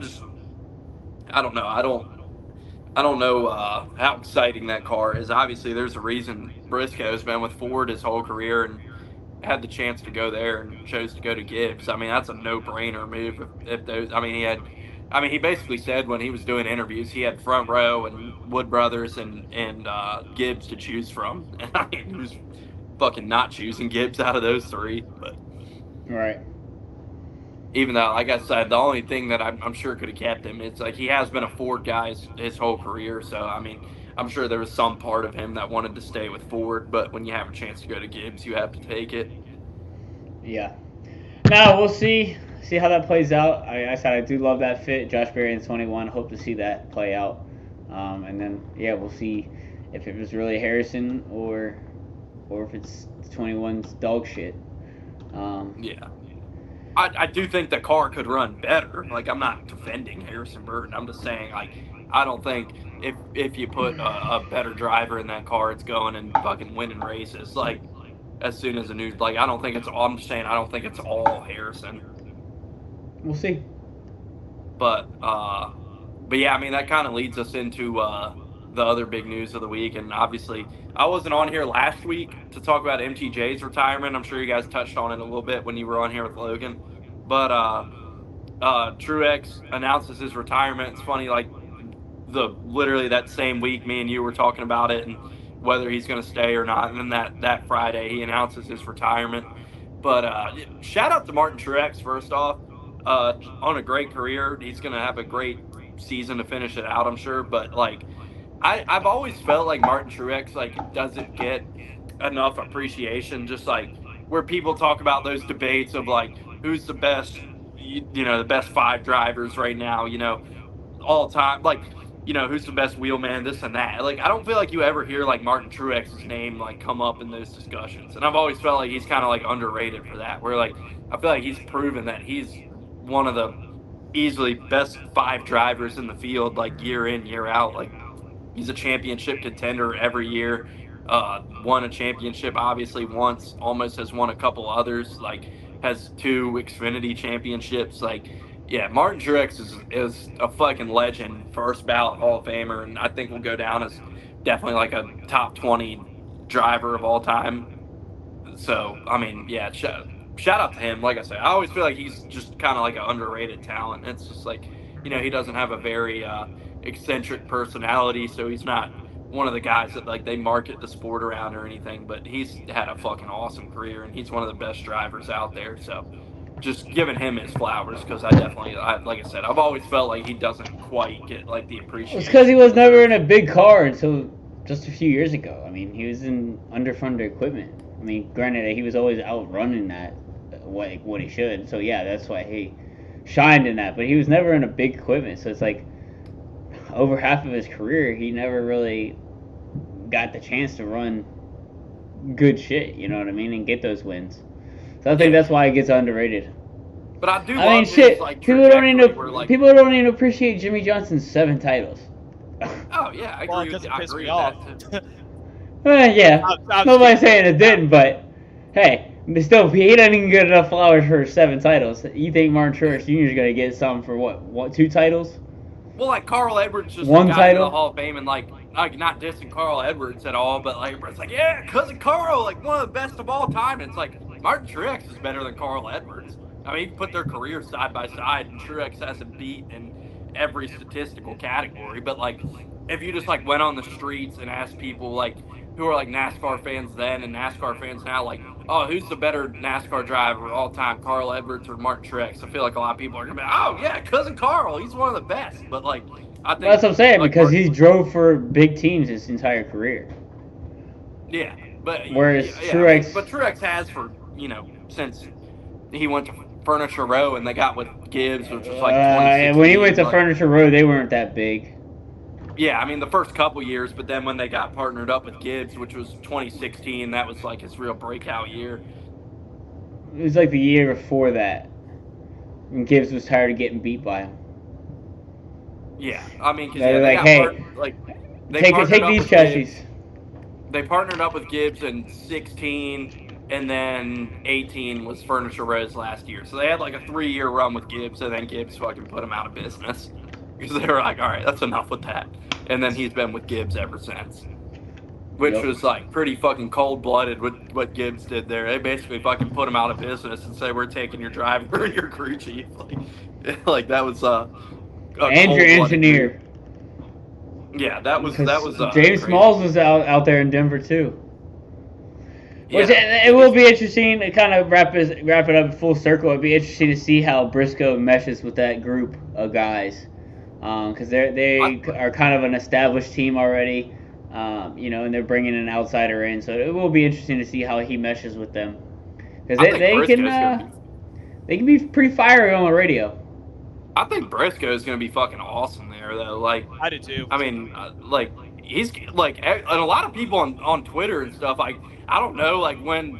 Speaker 1: don't know. I don't know how exciting that car is. Obviously, there's a reason Briscoe's been with Ford his whole career and had the chance to go there and chose to go to Gibbs. I mean, that's a no-brainer move. If those, I mean, he basically said when he was doing interviews, he had Front Row and Wood Brothers and Gibbs to choose from. And I mean, he was fucking not choosing Gibbs out of those 3, but
Speaker 2: right.
Speaker 1: Even though, like I said, the only thing that I'm sure could have kept him, it's like he has been a Ford guy his whole career. So I mean, I'm sure there was some part of him that wanted to stay with Ford, but when you have a chance to go to Gibbs, you have to take it.
Speaker 2: Yeah. No, we'll see. See how that plays out. I said I do love that fit. Josh Berry in 21. Hope to see that play out. And then we'll see if it was really Harrison or if it's 21's dog shit.
Speaker 1: Yeah. I do think the car could run better. Like, I'm not defending Harrison Burton. I'm just saying, like, I don't think if you put a better driver in that car, it's going and fucking winning races. Like, as soon as a new, like, I don't think it's all, I'm just saying, I don't think it's all Harrison.
Speaker 2: We'll see.
Speaker 1: But yeah, I mean, that kind of leads us into the other big news of the week. And obviously, I wasn't on here last week to talk about MTJ's retirement. I'm sure you guys touched on it a little bit when you were on here with Logan. But Truex announces his retirement. It's funny, like, literally that same week, me and you were talking about it and whether he's going to stay or not. And then that Friday, he announces his retirement. But shout out to Martin Truex, first off. On a great career. He's going to have a great season to finish it out, I'm sure. But, like, I've always felt like Martin Truex, like, doesn't get enough appreciation. Just, like, where people talk about those debates of, like, who's the best, the best 5 drivers right now, all time. Like, who's the best wheelman, this and that. Like, I don't feel like you ever hear, like, Martin Truex's name, like, come up in those discussions. And I've always felt like he's kind of, like, underrated for that. Where, like, I feel like he's proven that he's one of the easily best 5 drivers in the field, like, year in, year out. Like, he's a championship contender every year. Won a championship, obviously, once. Almost has won a couple others. Like, has 2 Xfinity championships. Like, yeah, Martin Truex is a fucking legend, first ballot Hall of Famer, and I think will go down as definitely like a top 20 driver of all time. So, I mean, yeah, shout out to him. Like I said, I always feel like he's just kind of like an underrated talent. It's just like, he doesn't have a very eccentric personality, so he's not one of the guys that, like, they market the sport around or anything, but he's had a fucking awesome career, and he's one of the best drivers out there. So just giving him his flowers, because like I said, I've always felt like he doesn't quite get, like, the appreciation.
Speaker 2: It's because he was never in a big car until just a few years ago. I mean, he was in underfunded equipment. I mean, granted, he was always outrunning that, what he should. So yeah, that's why he shined in that. But he was never in a big equipment. So it's like over half of his career, he never really got the chance to run good shit. You know what I mean? And get those wins. So I think that's why he gets underrated.
Speaker 1: But I do.
Speaker 2: I mean, shit. Like, people don't even appreciate Jimmy Johnson's 7 titles.
Speaker 1: Oh yeah, I agree. I agree with that.
Speaker 2: Yeah, nobody's saying it didn't, but hey, still, he doesn't even get enough flowers for 7 titles. You think Martin Truex Jr. is gonna get something for what 2 titles?
Speaker 1: Well, like, Carl Edwards just
Speaker 2: 1
Speaker 1: got
Speaker 2: title?
Speaker 1: into the Hall of Fame, and like not dissing Carl Edwards at all, but like it's like, yeah, cousin Carl, like, one of the best of all time. And it's like Martin Truex is better than Carl Edwards. I mean, you put their careers side by side, and Truex has a beat in every statistical category. But like, if you just like went on the streets and asked people, like, who are like NASCAR fans then and NASCAR fans now, like, oh, who's the better NASCAR driver all time, Carl Edwards or Martin Truex? I feel like a lot of people are gonna be, oh yeah, cousin Carl, he's one of the best. But like, I think
Speaker 2: that's what I'm saying,
Speaker 1: like,
Speaker 2: because he drove for big teams his entire career.
Speaker 1: Yeah, but
Speaker 2: whereas Truex,
Speaker 1: but Truex has for since he went to Furniture Row and they got with Gibbs, which was like 2016.
Speaker 2: When he went to Furniture Row, they weren't that big.
Speaker 1: Yeah, I mean the first couple years, but then when they got partnered up with Gibbs, which was 2016, that was like his real breakout year.
Speaker 2: It was like the year before that, when Gibbs was tired of getting beat by him.
Speaker 1: Yeah, I mean, because
Speaker 2: they like, hey, take these chassis.
Speaker 1: They partnered up with Gibbs in 16, and then 18 was Furniture Row's last year. So they had like a 3-year run with Gibbs, and then Gibbs fucking put him out of business. Because they were like, all right, that's enough with that. And then he's been with Gibbs ever since. Which was like pretty fucking cold-blooded what Gibbs did there. They basically fucking put him out of business and say, we're taking your driver and your crew chief. Like that was
Speaker 2: and your engineer.
Speaker 1: Yeah, that was
Speaker 2: James
Speaker 1: crazy.
Speaker 2: Smalls was out there in Denver too. Which
Speaker 1: Yeah.
Speaker 2: it will be interesting to kind of wrap it up full circle. It'd be interesting to see how Briscoe meshes with that group of guys, because they are kind of an established team already, and they're bringing an outsider in. So it will be interesting to see how he meshes with them. because
Speaker 1: I think
Speaker 2: they
Speaker 1: Briscoe's gonna
Speaker 2: can
Speaker 1: be.
Speaker 2: be pretty fiery on the radio.
Speaker 1: I think Briscoe's gonna be fucking awesome there though. Like,
Speaker 3: I do too.
Speaker 1: I mean, like he's like, and a lot of people on Twitter and stuff. Like, I don't know, like when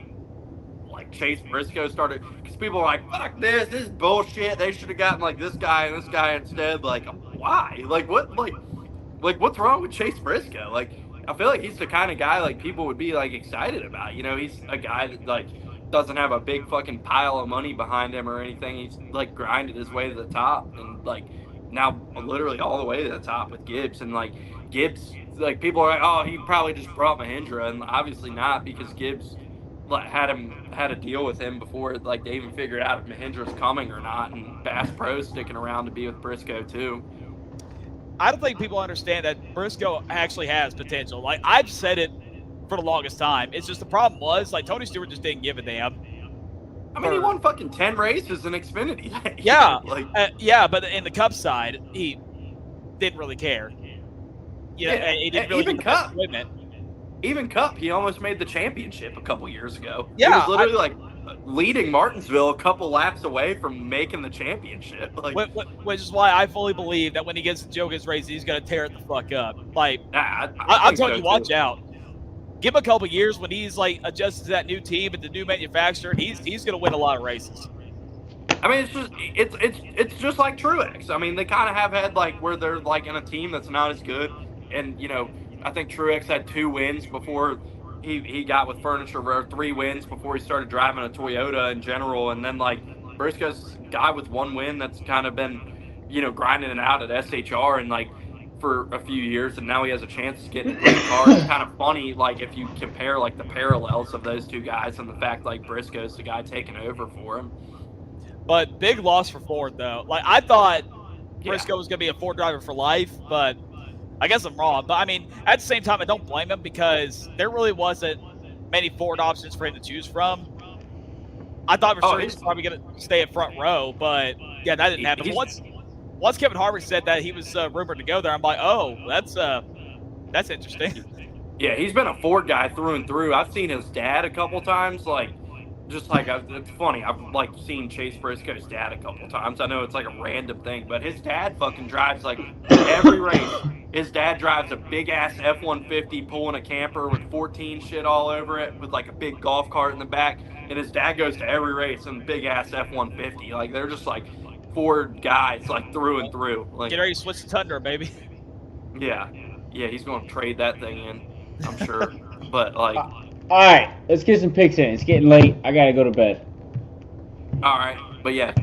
Speaker 1: like Chase Briscoe started, because people are like, "Fuck this! This is bullshit. They should have gotten like this guy and this guy instead." Like, why? Like, what? Like what's wrong with Chase Briscoe? Like, I feel like he's the kind of guy like people would be like excited about. You know, he's a guy that like doesn't have a big fucking pile of money behind him or anything. He's like grinded his way to the top and like now literally all the way to the top with Gibbs. And like Gibbs, like people are like, oh, he probably just brought Mahindra, and obviously not, because Gibbs like had a deal with him before like they even figured out if Mahindra's coming or not, and Bass Pro's sticking around to be with Briscoe too.
Speaker 3: I don't think people understand that Briscoe actually has potential. Like, I've said it for the longest time. It's just the problem was, like, Tony Stewart just didn't give a damn.
Speaker 1: I mean, he won fucking 10 races in Xfinity.
Speaker 3: Yeah,
Speaker 1: like
Speaker 3: yeah, but in the Cup side, he didn't really care. He didn't really
Speaker 1: even
Speaker 3: get the
Speaker 1: Cup.
Speaker 3: equipment.
Speaker 1: Even Cup, he almost made the championship a couple years ago.
Speaker 3: Yeah,
Speaker 1: he was literally like leading Martinsville a couple laps away from making the championship. Like,
Speaker 3: which is why I fully believe that when he gets to Joga's race, he's going to tear it the fuck up. Like, I'm telling you, watch out. Give him a couple years when he's like adjusted to that new team and the new manufacturer. He's going to win a lot of races.
Speaker 1: I mean, it's just like Truex. I mean, they kind of have had like where they're like in a team that's not as good, and you know, I think Truex had 2 wins before he got with Furniture, or 3 wins before he started driving a Toyota in general, and then like Briscoe's guy with 1 win that's kind of been, you know, grinding it out at SHR and like for a few years, and now he has a chance to get in a great car. It's kind of funny, like if you compare like the parallels of those 2 guys and the fact like Briscoe's the guy taking over for him.
Speaker 3: But big loss for Ford, though. Like, I thought Briscoe was going to be a Ford driver for life, but I guess I'm wrong. But, I mean, at the same time, I don't blame him because there really wasn't many Ford options for him to choose from. I thought he was probably going to stay at front row, but, yeah, that didn't happen. Once Kevin Harvick said that he was rumored to go there, I'm like, oh, that's interesting.
Speaker 1: Yeah, he's been a Ford guy through and through. I've seen his dad a couple times, like, just like, it's funny, I've like seen Chase Briscoe's dad a couple times. I know it's like a random thing, but his dad fucking drives like every race. His dad drives a big ass F-150 pulling a camper with 14 shit all over it with like a big golf cart in the back, and his dad goes to every race in big ass F-150. Like, they're just like Ford guys like through and through. Like,
Speaker 3: get ready to switch to Tundra, baby.
Speaker 1: Yeah, he's going to trade that thing in, I'm sure. But like,
Speaker 2: all right, let's get some picks in. It's getting late. I gotta go to bed.
Speaker 1: all right, but yeah,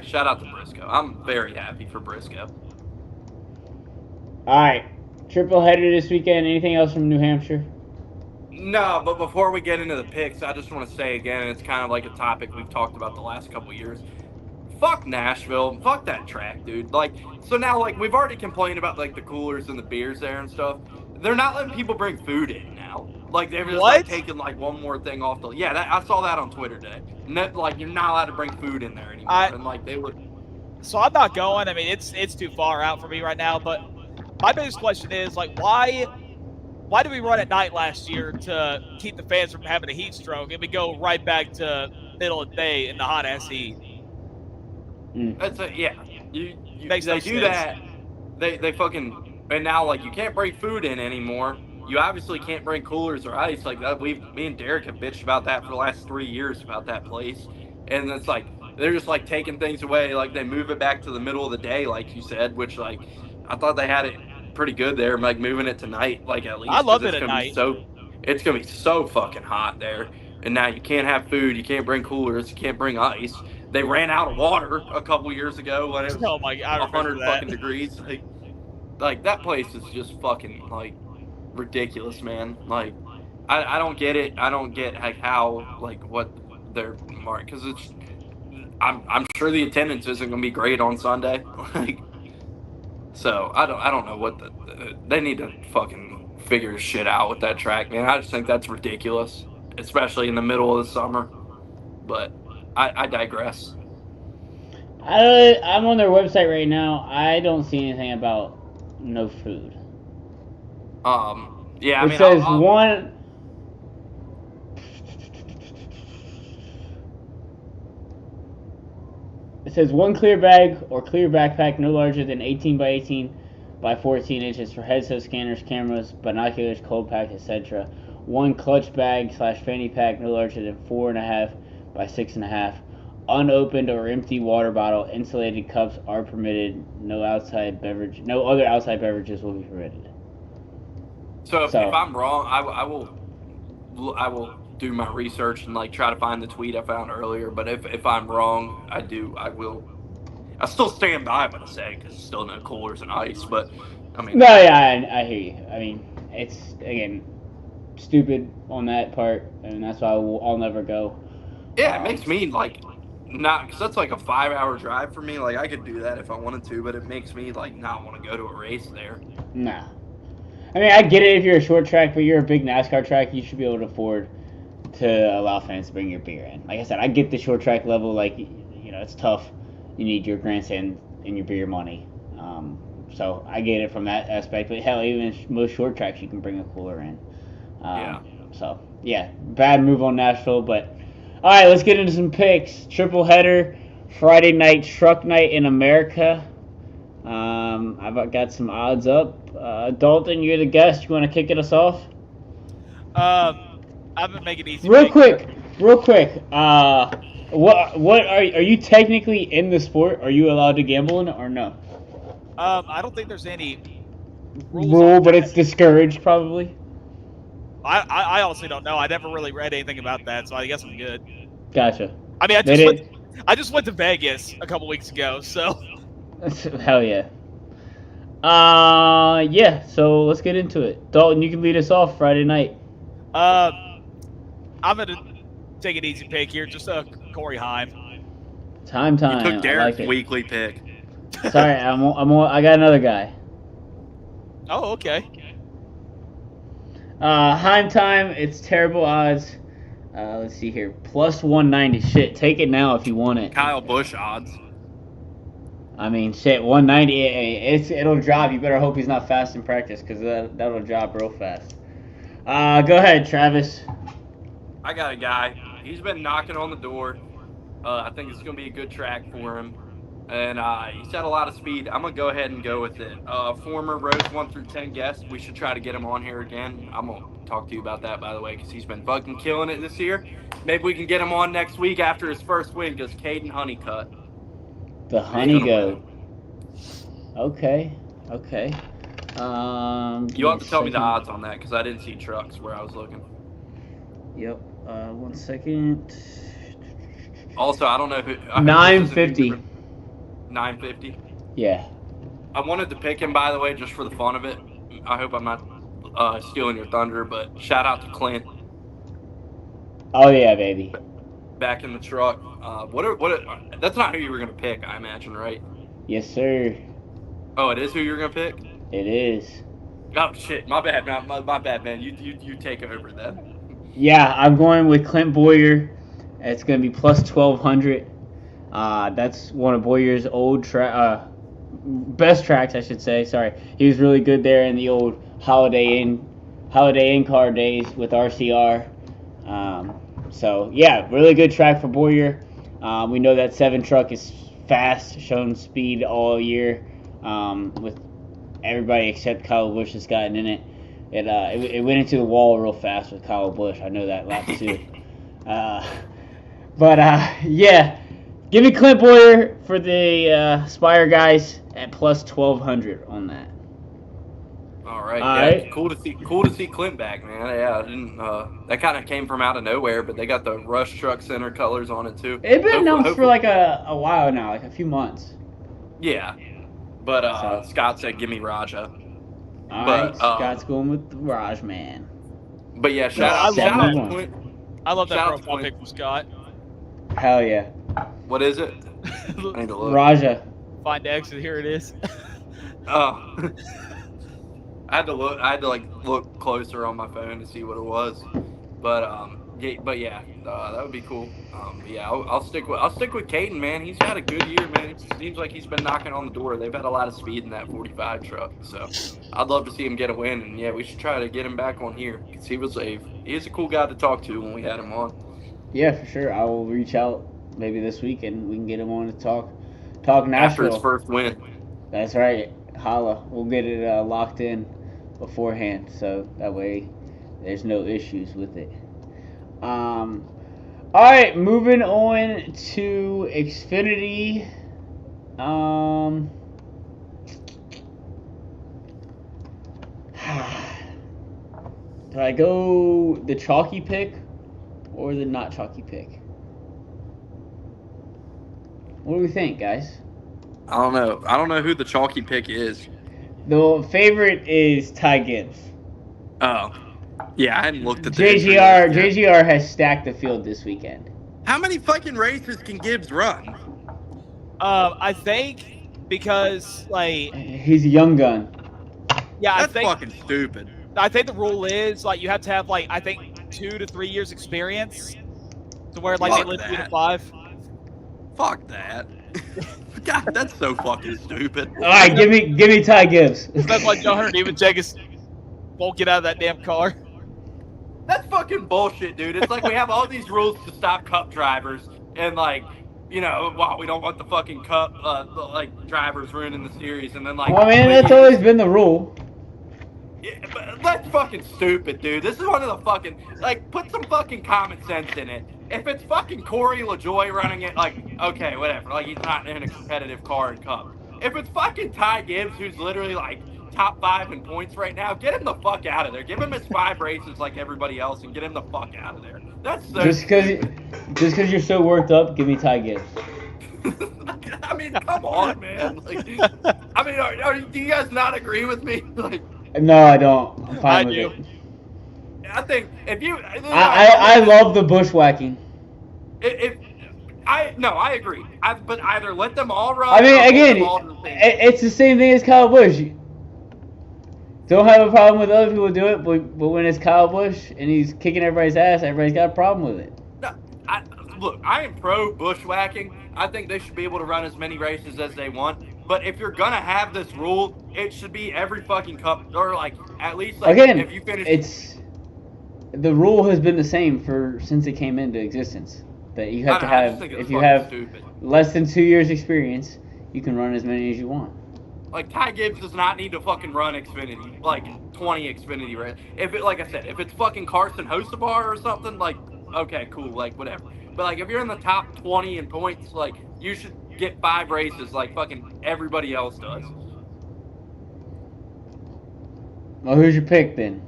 Speaker 1: shout out to Briscoe. I'm very happy for Briscoe.
Speaker 2: All right, triple header this weekend. Anything else from New Hampshire?
Speaker 1: No, but before we get into the picks, I just want to say again, it's kind of like a topic we've talked about the last couple of years. Fuck Nashville. Fuck that track, dude. Like, so now, like, we've already complained about like the coolers and the beers there and stuff. They're not letting people bring food in now. Like, they're just like taking like one more thing off the. Yeah, I saw that on Twitter today. Like, you're not allowed to bring food in there anymore. And like they were.
Speaker 3: So I'm not going. I mean, it's too far out for me right now. But my biggest question is like, why did we run at night last year to keep the fans from having a heat stroke, and we go right back to middle of the day in the hot ass heat?
Speaker 1: That's yeah. They
Speaker 3: no
Speaker 1: do
Speaker 3: sense.
Speaker 1: that. They fucking. And now, like, you can't bring food in anymore. You obviously can't bring coolers or ice. Like, that. Me and Derek have bitched about that for the last 3 years about that place. And it's like, they're just, like, taking things away. Like, they move it back to the middle of the day, like you said, which, like, I thought they had it pretty good there, like, moving it to night, like, at least.
Speaker 3: I love it at night.
Speaker 1: It's going to be so fucking hot there. And now you can't have food. You can't bring coolers. You can't bring ice. They ran out of water a couple years ago when it was 100 fucking degrees. Like, that place is just fucking, like, ridiculous, man. Like, I don't get it. I don't get, like, how, like, what their mark, because it's, I'm sure the attendance isn't going to be great on Sunday. Like, so, I don't know what they need to fucking figure shit out with that track, man. I just think that's ridiculous, especially in the middle of the summer. But I digress.
Speaker 2: I'm on their website right now. I don't see anything about no food.
Speaker 1: Yeah, I mean,
Speaker 2: it says one. It says one clear bag or clear backpack no larger than 18 by 18 by 14 inches for headset scanners, cameras, binoculars, cold pack, etc. One clutch bag slash fanny pack no larger than 4.5 by 6.5. Unopened or empty water bottle, insulated cups are permitted. No other outside beverages will be permitted.
Speaker 1: So if I'm wrong, I will do my research and like try to find the tweet I found earlier. But if I'm wrong, I will. I still stand by what I say because still no coolers and ice. But I mean,
Speaker 2: No, yeah, I hear you. I mean, it's again stupid on that part, and that's why I'll never go.
Speaker 1: yeah, it makes me like not because that's like a 5 hour drive for me. Like I could do that if I wanted to, but it makes me like not want to go to a race there.
Speaker 2: Nah. I mean, I get it if you're a short track, but you're a big NASCAR track, you should be able to afford to allow fans to bring your beer in. Like I said, I get the short track level. Like, it's tough. You need your grandstand and your beer money. So I get it from that aspect. But hell, even most short tracks, you can bring a cooler in.
Speaker 1: Yeah.
Speaker 2: So, yeah, bad move on Nashville. But, all right, let's get into some picks. Triple header, Friday night truck night in America. I've got some odds up. Dalton, you're the guest. You want to kick us off?
Speaker 3: I'm gonna make it easy.
Speaker 2: Real quick. What are you technically in the sport? Are you allowed to gamble in it or no?
Speaker 3: I don't think there's any
Speaker 2: rule, but it's discouraged probably.
Speaker 3: I honestly don't know. I never really read anything about that, so I guess I'm good.
Speaker 2: Gotcha.
Speaker 3: I mean, I just went to Vegas a couple weeks ago, so.
Speaker 2: Hell yeah. Yeah. So let's get into it. Dalton, you can lead us off Friday night.
Speaker 3: I'm gonna take an easy pick here, just Corey Heim.
Speaker 2: Time.
Speaker 1: You took Derek's
Speaker 2: like
Speaker 1: weekly pick.
Speaker 2: Sorry, I got another guy.
Speaker 3: Oh, okay.
Speaker 2: Heim time. It's terrible odds. Let's see here. Plus 190. Shit, take it now if you want it.
Speaker 1: Kyle Busch odds.
Speaker 2: I mean, shit, 190. It'll drop. You better hope he's not fast in practice because that'll drop real fast. Go ahead, Travis.
Speaker 1: I got a guy. He's been knocking on the door. I think it's going to be a good track for him. And he's had a lot of speed. I'm going to go ahead and go with it. Former Rose 1 through 10 guest. We should try to get him on here again. I'm going to talk to you about that, by the way, because he's been fucking killing it this year. Maybe we can get him on next week after his first win because Caden Honeycutt.
Speaker 2: The honey goat. Okay.
Speaker 1: You'll have to tell me the odds on that because I didn't see trucks where I was looking.
Speaker 2: Yep. 1 second.
Speaker 1: Also, I don't know who.
Speaker 2: 950.
Speaker 1: 950.
Speaker 2: Yeah.
Speaker 1: I wanted to pick him, by the way, just for the fun of it. I hope I'm not stealing your thunder, but shout out to Clint.
Speaker 2: Oh yeah, baby.
Speaker 1: Back in the truck. That's not who you were gonna pick, I imagine, right?
Speaker 2: Yes, sir.
Speaker 1: Oh, it is who you're gonna pick.
Speaker 2: It is.
Speaker 1: Oh shit, my bad, man. My bad, man. You take over then.
Speaker 2: Yeah, I'm going with Clint Boyer. It's gonna be plus 1200. That's one of Boyer's old best tracks, I should say. Sorry, he was really good there in the old Holiday Inn car days with RCR. So yeah, really good track for Boyer. We know that 7 truck is fast, shown speed all year. With everybody except Kyle Busch has gotten in it. It went into the wall real fast with Kyle Busch. I know that lap too. Yeah, give me Clint Boyer for the Spire guys at plus 1200 on that.
Speaker 1: All right.
Speaker 2: All
Speaker 1: Yeah,
Speaker 2: right.
Speaker 1: Cool to see Clint back, man. Yeah, I didn't. That kind of came from out of nowhere, but they got the Rush Truck Center colors on it too.
Speaker 2: It's been announced for like a while now, like a few months.
Speaker 1: Yeah, but Scott said, "Give me Raja."
Speaker 2: All right, Scott's going with the Raj man.
Speaker 1: But yeah, shout out to Clint.
Speaker 3: I love that
Speaker 1: Shout out to
Speaker 3: profile
Speaker 1: Clint.
Speaker 3: pic from Scott.
Speaker 2: Hell yeah,
Speaker 1: What is it? I need to look.
Speaker 2: Raja.
Speaker 3: Find exit. Here it is.
Speaker 1: Oh. I had to look closer on my phone to see what it was, but yeah, that would be cool. Yeah, I'll stick with Caden, man. He's had a good year, man. It seems like he's been knocking on the door. They've had a lot of speed in that 45 truck, so I'd love to see him get a win. And yeah, we should try to get him back on here because he is a cool guy to talk to when we had him on.
Speaker 2: Yeah, for sure. I will reach out maybe this weekend we can get him on to talk
Speaker 1: After his
Speaker 2: Nashville.
Speaker 1: first win.
Speaker 2: That's right. Holla. We'll get it locked in beforehand, so that way there's no issues with it. All right, moving on to Xfinity. Do I go the chalky pick or the not chalky pick? What do we think, guys?
Speaker 1: I don't know. I don't know who the chalky pick is.
Speaker 2: The favorite is Ty Gibbs.
Speaker 1: Oh. Yeah, I hadn't looked at the entry list yet.
Speaker 2: JGR has stacked the field this weekend.
Speaker 1: How many fucking races can Gibbs run?
Speaker 3: I think because
Speaker 2: he's a young gun.
Speaker 3: Yeah,
Speaker 1: That's fucking stupid.
Speaker 3: I think the rule is you have to have I think 2 to 3 years experience to where they live 3 to 5.
Speaker 1: Fuck that. God, that's so fucking stupid.
Speaker 2: All right, give me Ty Gibbs.
Speaker 3: That's why Joe Hunter even Jegas won't get out of that damn car.
Speaker 1: That's fucking bullshit, dude. It's like we have all these rules to stop Cup drivers, and we don't want the fucking Cup drivers ruining the series, and then
Speaker 2: Well, I mean, that's always been the rule.
Speaker 1: Yeah, but that's fucking stupid, dude. This is one of the fucking put some fucking common sense in it. If it's fucking Corey LaJoie running it, okay, whatever. He's not in a competitive car in Cup. If it's fucking Ty Gibbs, who's literally top 5 in points right now, get him the fuck out of there. Give him his 5 races like everybody else, and get him the fuck out of there. That's so
Speaker 2: just because you're so worked up. Give me Ty Gibbs.
Speaker 1: I mean, come on, man. Do you guys not agree with me?
Speaker 2: No, I don't. I'm fine with it.
Speaker 1: I think if you,
Speaker 2: I love the bushwhacking.
Speaker 1: I agree. But either let them all run.
Speaker 2: I mean, again, it's the same thing as Kyle Busch. Don't have a problem with other people do it, but when it's Kyle Busch and he's kicking everybody's ass, everybody's got a problem with it.
Speaker 1: No, look, I am pro bushwhacking. I think they should be able to run as many races as they want. But if you're gonna have this rule, it should be every fucking Cup, or at least
Speaker 2: again,
Speaker 1: if you finish.
Speaker 2: The rule has been the same since it came into existence. That you have to have, if you have less than 2 years experience, you can run as many as you want.
Speaker 1: Ty Gibbs does not need to fucking run Xfinity, 20 Xfinity races. If if it's fucking Carson Hocevar or something, okay, cool, whatever. But if you're in the top 20 in points, you should get 5 races like fucking everybody else does.
Speaker 2: Well, who's your pick then?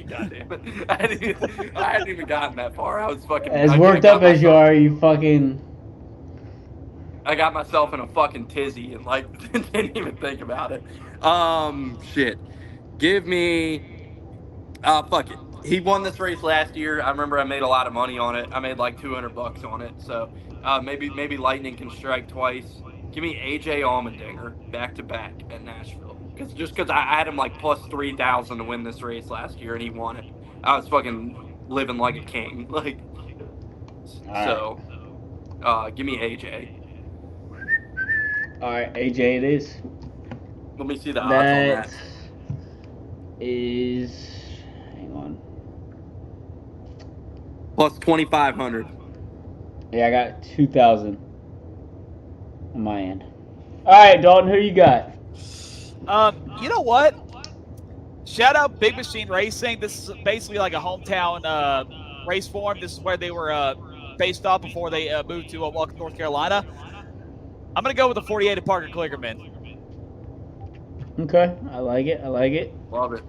Speaker 1: God damn it. I hadn't even gotten that far. I was fucking...
Speaker 2: As worked up as you are, you fucking...
Speaker 1: I got myself in a fucking tizzy and didn't even think about it. Shit. Give me... fuck it. He won this race last year. I remember I made a lot of money on it. I made $200 on it. So maybe Lightning can strike twice. Give me AJ Allmendinger back to back at Nashville. Because I had him plus 3,000 to win this race last year, and he won it. I was fucking living like a king. So give me AJ.
Speaker 2: All right, AJ it is.
Speaker 1: Let me see the odds on that.
Speaker 2: Is, hang on.
Speaker 1: Plus 2,500.
Speaker 2: Yeah, I got 2,000 on my end. All right, Dalton, who you got?
Speaker 3: You know what? Shout out Big Machine Racing. This is basically like a hometown race form. This is where they were based off before they moved to Welcome, North Carolina. I'm going to go with the 48 of Parker Kligerman.
Speaker 2: Okay, I like it.
Speaker 1: Love it.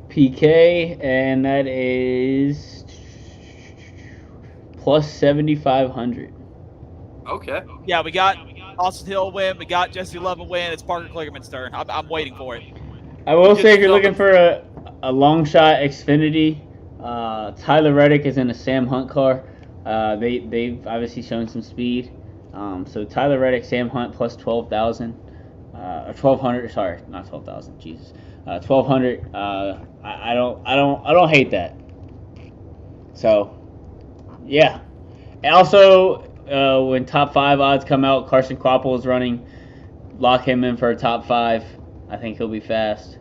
Speaker 2: PK, and that is plus 7,500.
Speaker 1: Okay.
Speaker 3: Yeah, we got Austin Hill win. We got Jesse Lovin win. It's Parker Kligerman's turn. I'm waiting for it.
Speaker 2: I will say, if you're looking for a long shot Xfinity, Tyler Reddick is in a Sam Hunt car. They've obviously shown some speed. So Tyler Reddick, Sam Hunt plus 12,000, or 1,200. Sorry, not 12,000. Jesus, 1,200. I don't hate that. So, yeah. And also, when top 5 odds come out, Carson Kvapil is running. Lock him in for a top 5. I think he'll be fast.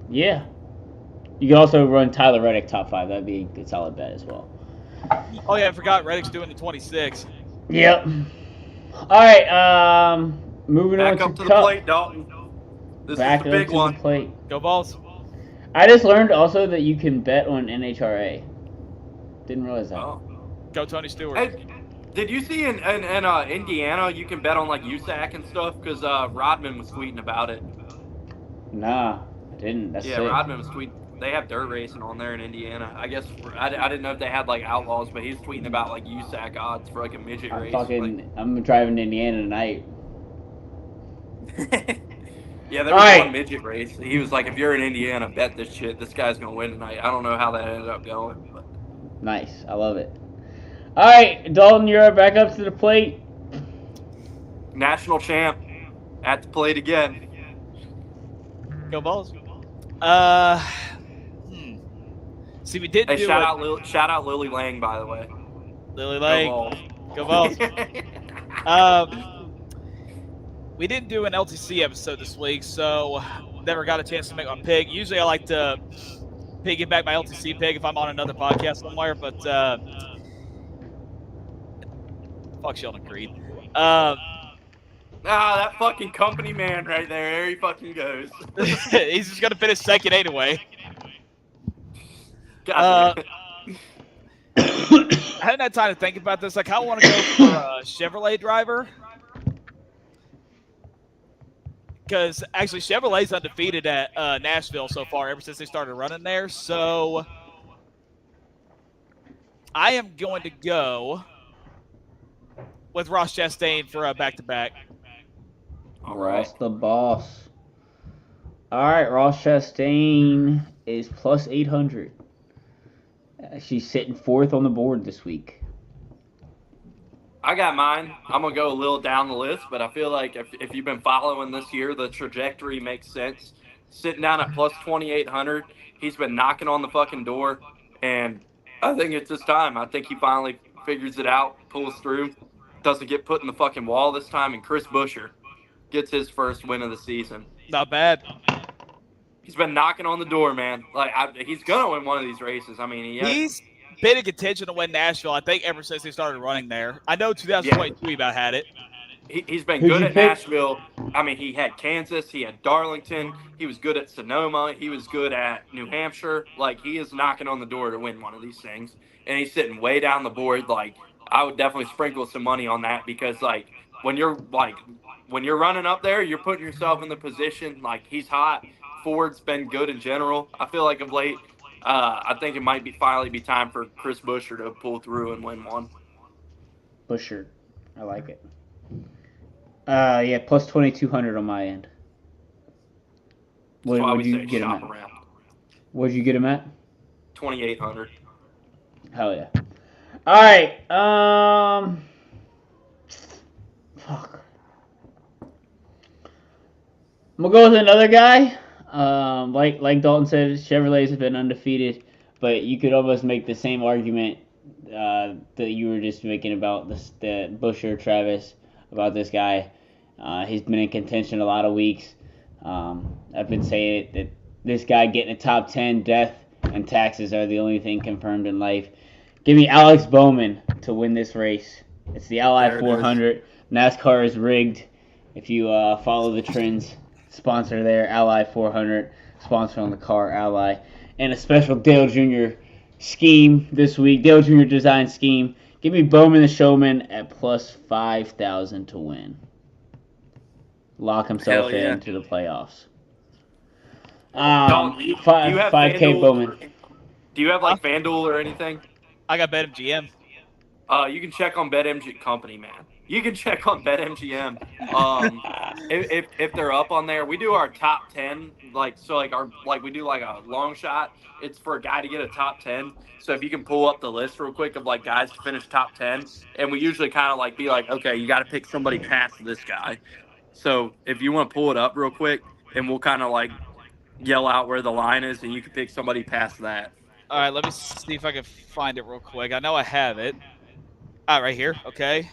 Speaker 2: Yeah. You can also run Tyler Reddick top 5. That'd be a good solid bet as well.
Speaker 3: Oh yeah, I forgot Reddick's doing the 26.
Speaker 2: Yep. All right. Moving
Speaker 1: Back
Speaker 2: on to
Speaker 1: up to the
Speaker 2: Cup.
Speaker 1: plate, Dalton. This is
Speaker 2: Back
Speaker 1: the
Speaker 2: up
Speaker 1: big
Speaker 2: to
Speaker 1: one.
Speaker 2: the plate.
Speaker 3: Go Balls.
Speaker 2: I just learned also that you can bet on NHRA. Didn't realize that.
Speaker 1: Oh.
Speaker 3: Go Tony Stewart.
Speaker 1: Hey, did you see in Indiana you can bet on like USAC and stuff? Because Rodman was tweeting about it.
Speaker 2: Nah, I didn't. That's
Speaker 1: Yeah,
Speaker 2: sick.
Speaker 1: Rodman was tweeting. They have dirt racing on there in Indiana. I guess I didn't know if they had like outlaws, but he's tweeting about like USAC odds for like a midget race.
Speaker 2: I'm driving to Indiana tonight.
Speaker 1: Yeah, there was one midget race. He was like, if you're in Indiana, bet this shit. This guy's gonna win tonight. I don't know how that ended up going, but
Speaker 2: Nice. I love it. All right, Dalton, you're back up to the plate.
Speaker 1: national champ at the plate again.
Speaker 3: Go Balls. See, we did
Speaker 1: Hey,
Speaker 3: do
Speaker 1: shout out Lily Lang, by the way.
Speaker 3: Lily Lang. Go Balls. We didn't do an LTC episode this week, so never got a chance to make my pick. Usually I like to piggyback my LTC pick if I'm on another podcast somewhere, but fuck Sheldon Creed.
Speaker 1: That fucking company man right there. There he fucking goes.
Speaker 3: He's just gonna finish second anyway.
Speaker 1: God
Speaker 3: I hadn't had time to think about this. I kind of want to go for a Chevrolet driver. Because actually, Chevrolet's undefeated at Nashville so far ever since they started running there. So I am going to go with Ross Chastain for a back-to-back.
Speaker 2: Ross the boss. All right, Ross Chastain is plus 800. She's sitting fourth on the board this week.
Speaker 1: I got mine. I'm going to go a little down the list, but I feel like if you've been following this year, the trajectory makes sense. Sitting down at plus 2,800, he's been knocking on the fucking door, and I think it's his time. I think he finally figures it out, pulls through, doesn't get put in the fucking wall this time, and Chris Buescher gets his first win of the season.
Speaker 3: Not bad.
Speaker 1: He's been knocking on the door, man. Like he's gonna win one of these races. I mean,
Speaker 3: he's been in contention to win Nashville, I think, ever since they started running there. I know 2022 he about had it.
Speaker 1: He's been good at Nashville. I mean, he had Kansas, he had Darlington, he was good at Sonoma, he was good at New Hampshire. Like, he is knocking on the door to win one of these things, and he's sitting way down the board. Like, I would definitely sprinkle some money on that because, like, when you're running up there, you're putting yourself in the position. Like, he's hot. Ford's been good in general. I feel like of late, I think it might finally be time for Chris Buescher to pull through and win one.
Speaker 2: Buescher, I like it. Yeah, plus 2,200 on my end. What would you get him at? What did you get him at?
Speaker 1: 2,800.
Speaker 2: Hell yeah! All right. Fuck. I'm gonna go with another guy. Like Dalton said, Chevrolets have been undefeated, but you could almost make the same argument that you were just making about the Buescher Travis, about this guy. He's been in contention a lot of weeks. I've been saying that this guy getting a top 10, death and taxes are the only thing confirmed in life. Give me Alex Bowman to win this race. It's the Ally 400. NASCAR is rigged. If you follow the trends, sponsor there, Ally 400. Sponsor on the car, Ally. And a special Dale Jr. scheme this week. Dale Jr. design scheme. Give me Bowman the Showman at plus 5,000 to win. Lock himself into the playoffs. 5K Bowman.
Speaker 1: Do you have like FanDuel or anything?
Speaker 3: I got BetMGM.
Speaker 1: You can check on BetMGM company, man. You can check on BetMGM. If they're up on there, we do our top 10. We do like a long shot. It's for a guy to get a top 10. So if you can pull up the list real quick of like guys to finish top 10, and we usually kind of like be like, okay, you got to pick somebody past this guy. So if you want to pull it up real quick, and we'll kind of like yell out where the line is, and you can pick somebody past that.
Speaker 3: All right, let me see if I can find it real quick. I know I have it. All right, right here. Okay.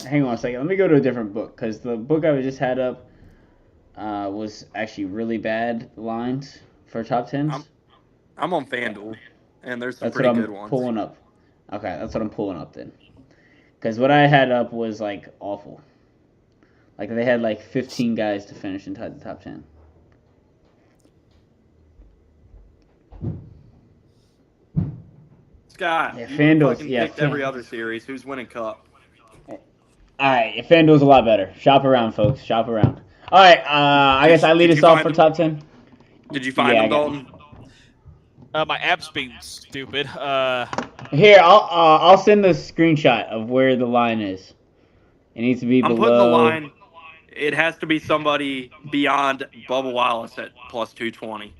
Speaker 2: Hang on a second. Let me go to a different book, because the book I just had up was actually really bad lines for top 10s.
Speaker 1: I'm on FanDuel, and there's some
Speaker 2: That's what
Speaker 1: pretty
Speaker 2: I'm
Speaker 1: good ones.
Speaker 2: pulling up. Okay, that's what I'm pulling up then. Because what I had up was like awful. Like they had like 15 guys to finish inside the top 10.
Speaker 1: Scott,
Speaker 2: Yeah,
Speaker 1: you
Speaker 2: FanDuel's
Speaker 1: fucking picked every other series. Who's winning Cup?
Speaker 2: All right, FanDuel's a lot better. Shop around, folks. Shop around. All right, I guess I lead us off for top 10.
Speaker 1: Did you find them, Dalton?
Speaker 3: My app's being stupid.
Speaker 2: Here, I'll send the screenshot of where the line is. It needs to be below.
Speaker 1: I'm putting the line. It has to be somebody beyond Bubba Wallace at plus 220.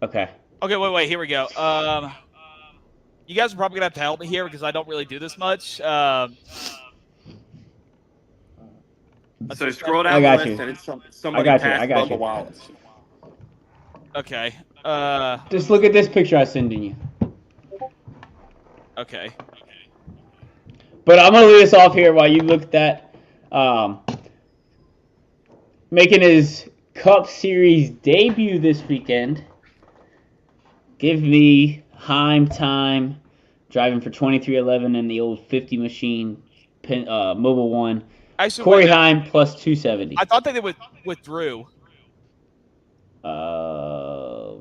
Speaker 2: Okay.
Speaker 3: Okay, wait. Here we go. You guys are probably gonna have to help me here because I don't really do this much.
Speaker 1: So scroll down
Speaker 2: I got
Speaker 1: the list,
Speaker 2: you.
Speaker 1: and it's somebody
Speaker 2: I got
Speaker 1: past
Speaker 2: you.
Speaker 1: Bubba Wallace.
Speaker 3: Okay.
Speaker 2: Just look at this picture I sent you.
Speaker 3: Okay.
Speaker 2: But I'm gonna lead us off here while you look at that. Making his Cup Series debut this weekend. Give me Heim time, driving for 23.11 in the old 50 machine, Mobile One.
Speaker 3: Actually,
Speaker 2: Corey Heim plus 270.
Speaker 3: I thought they withdrew.